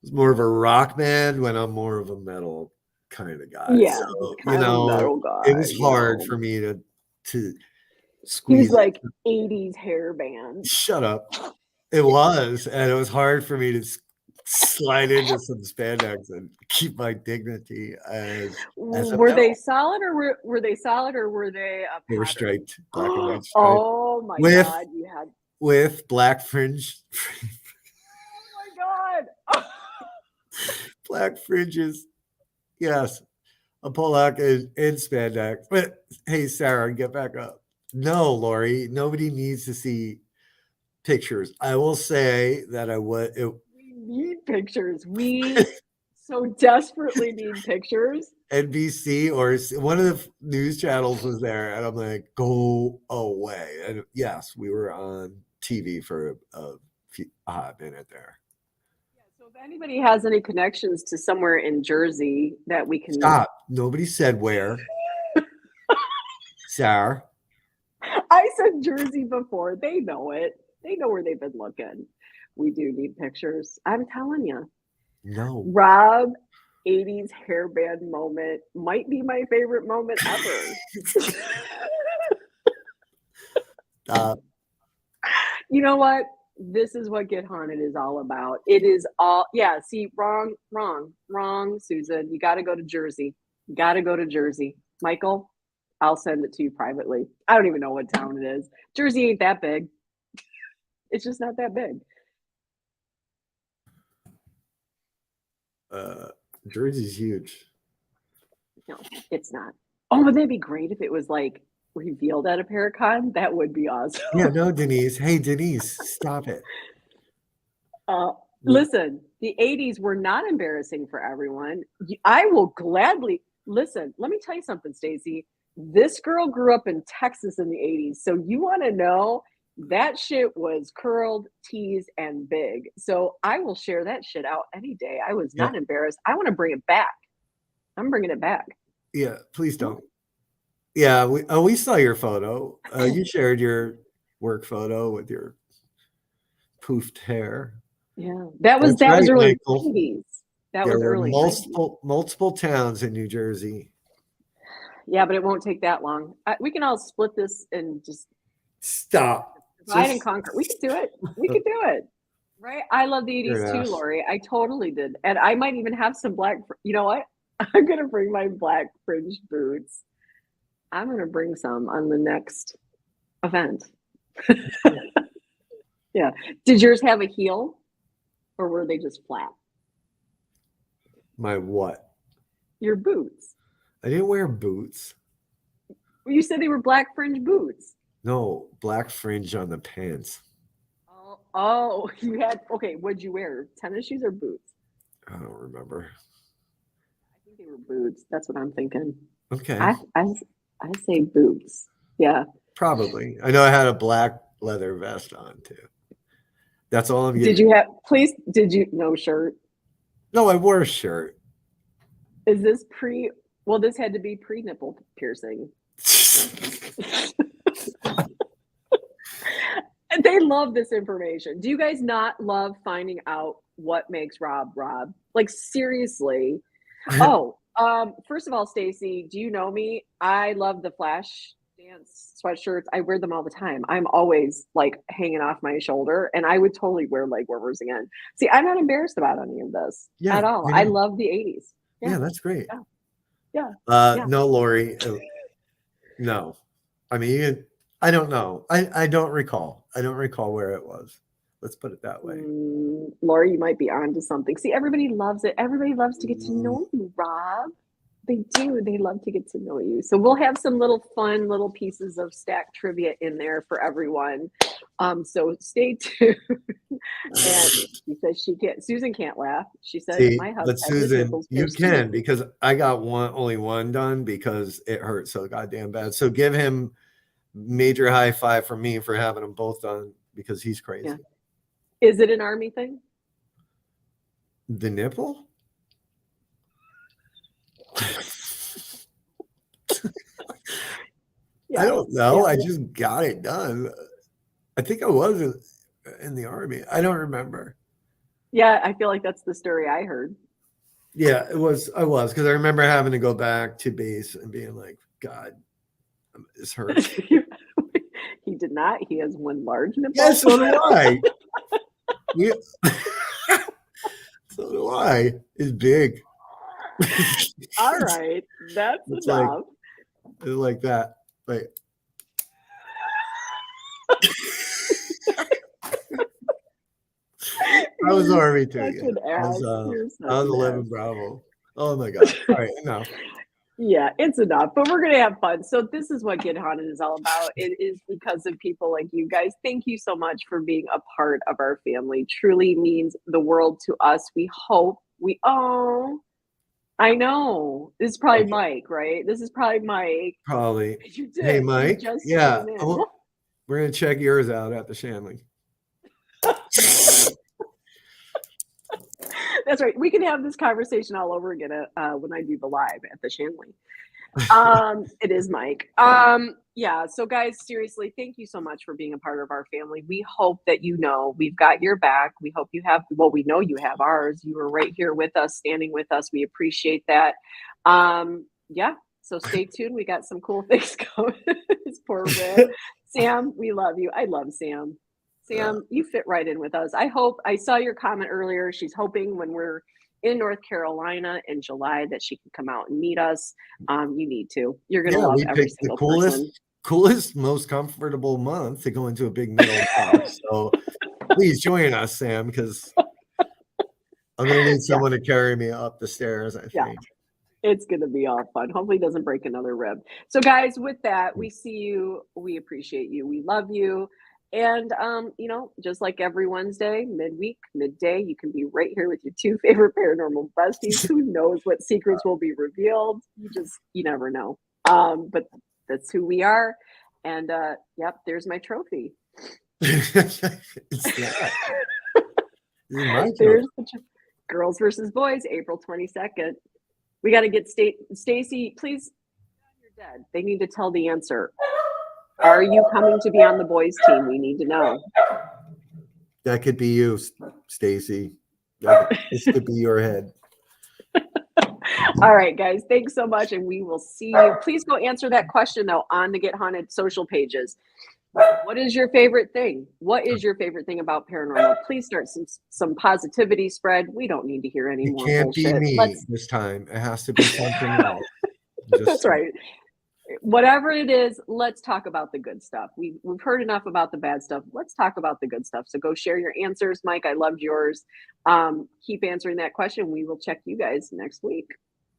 was more of a rock band when I'm more of a metal kind of guy. Yeah, so, metal guy, it was hard for me to squeeze. He was like 80s hair band. Shut up. It was, and it was hard for me to slide into some spandex and keep my dignity. Were they solid or were they They were striped, black and white striped. Oh my God! With black fringe. Oh my God! Black fringes. Yes. A Polak in spandex. But hey, Sarah, get back up. No, Lori, nobody needs to see pictures. I will say that we need pictures. We so desperately need pictures. NBC or one of the news channels was there, and I'm like, go away. And yes, we were on TV for a hot minute there. If anybody has any connections to somewhere in Jersey that we can stop. Nobody said where. Sarah. I said Jersey before. They know it. They know where they've been looking. We do need pictures. I'm telling you. No. Rob 80s hairband moment might be my favorite moment ever. You know what? This is what Get Haunted is all about. It is all, see, wrong, Susan. You got to go to Jersey. Michael, I'll send it to you privately. I don't even know what town it is. Jersey ain't that big. It's just not that big. Jersey's huge. No, it's not. Oh, would that be great if it was like revealed at a Paracon? That would be awesome. Yeah, no, Denise. Hey, Denise, stop it. Listen, the 80s were not embarrassing for everyone. I will gladly listen. Let me tell you something, Stacey. This girl grew up in Texas in the 80s. So you want to know that shit was curled, teased, and big. So I will share that shit out any day. I was not embarrassed. I want to bring it back. I'm bringing it back. Yeah, please don't. Yeah, we saw your photo. You shared your work photo with your poofed hair. Yeah, that was early 90s. That was early. Multiple towns in New Jersey. Yeah, but it won't take that long. We can all split this and just stop. Divide and conquer. We could do it. Right? I love the 80s too, Lori. I totally did. And I might even have some black. You know what? I'm going to bring my black fringed boots. I'm going to bring some on the next event. Yeah. Did yours have a heel or were they just flat? My what? Your boots. I didn't wear boots. You said they were black fringe boots. No, black fringe on the pants. Oh, you had, okay, what'd you wear? Tennis shoes or boots? I don't remember. I think they were boots. That's what I'm thinking. Okay. I say boots. Yeah. Probably. I know I had a black leather vest on too. That's all I'm getting. No shirt? No, I wore a shirt. Is this well, this had to be pre-nipple piercing. They love this information. Do you guys not love finding out what makes Rob Rob? Like, seriously. Oh, first of all, Stacy, do you know me? I love the Flash dance sweatshirts. I wear them all the time. I'm always like hanging off my shoulder, and I would totally wear leg warmers again. See, I'm not embarrassed about any of this at all. I love the 80s. Yeah, that's great. Yeah. No, Lori. No. I mean, I don't know. I don't recall. I don't recall where it was. Let's put it that way. Lori, you might be onto something. See, everybody loves it. Everybody loves to get to know you, Rob. They do. They love to get to know you. So we'll have some little fun little pieces of stack trivia in there for everyone. So stay tuned. And she says Susan can't laugh. She said, my husband. But Susan, you can, because I got only one done because it hurt so goddamn bad. So give him major high five from me for having them both done, because he's crazy. Yeah. Is it an Army thing? The nipple? I don't know. I just got it done. I think I was in the Army. I don't remember. Yeah, I feel like that's the story I heard. Yeah, I was because I remember having to go back to base and being like, God, this hurts. He did not. He has one large nipple. Yeah, so do I. So do I. It's big. All right, that's enough. It's like that. Like, I was Army too. I was 11 Bravo. Oh my God. All right, enough. Yeah, it's enough, but we're going to have fun. So this is what Get Haunted is all about. It is because of people like you guys. Thank you so much for being a part of our family. Truly means the world to us. We hope I know. This is probably Mike, right? This is probably Mike. Probably. You did. Hey, Mike. Yeah. We're going to check yours out at the Shanley. That's right. We can have this conversation all over again when I do the live at the Shanley. It is Mike. Yeah. So guys, seriously, thank you so much for being a part of our family. We hope that we've got your back. We hope you have, we know you have ours. You were right here with us, standing with us. We appreciate that. Yeah. So stay tuned. We got some cool things going. This poor Rick. Sam, we love you. I love Sam. Sam, you fit right in with us. I saw your comment earlier. She's hoping when we're in North Carolina in July that she can come out and meet us. You need to. You're going to love every single person. Coolest, most comfortable month to go into a big middle house. So please join us, Sam, because I'm going to need someone to carry me up the stairs, I think. Yeah. It's going to be all fun. Hopefully it doesn't break another rib. So guys, with that, we see you. We appreciate you. We love you. And, just like every Wednesday, midweek, midday, you can be right here with your two favorite paranormal besties. Who knows what secrets will be revealed? You never know. But that's who we are. And, there's my trophy. It's that. There's Girls versus Boys, April 22nd. We got to get Stacy, please. You're dead. They need to tell the answer. Are you coming to be on the boys team? We need to know. That could be you, Stacy. This could be your head. All right, guys. Thanks so much, and we will see you. Please go answer that question, though, on the Get Haunted social pages. What is your favorite thing? What is your favorite thing about paranormal? Please start some positivity spread. We don't need to hear any more bullshit. It can't be me this time. It has to be something else. That's right. Whatever it is, let's talk about the good stuff. We've heard enough about the bad stuff. Let's talk about the good stuff. So go share your answers. Mike, I loved yours. Keep answering that question. We will check you guys next week.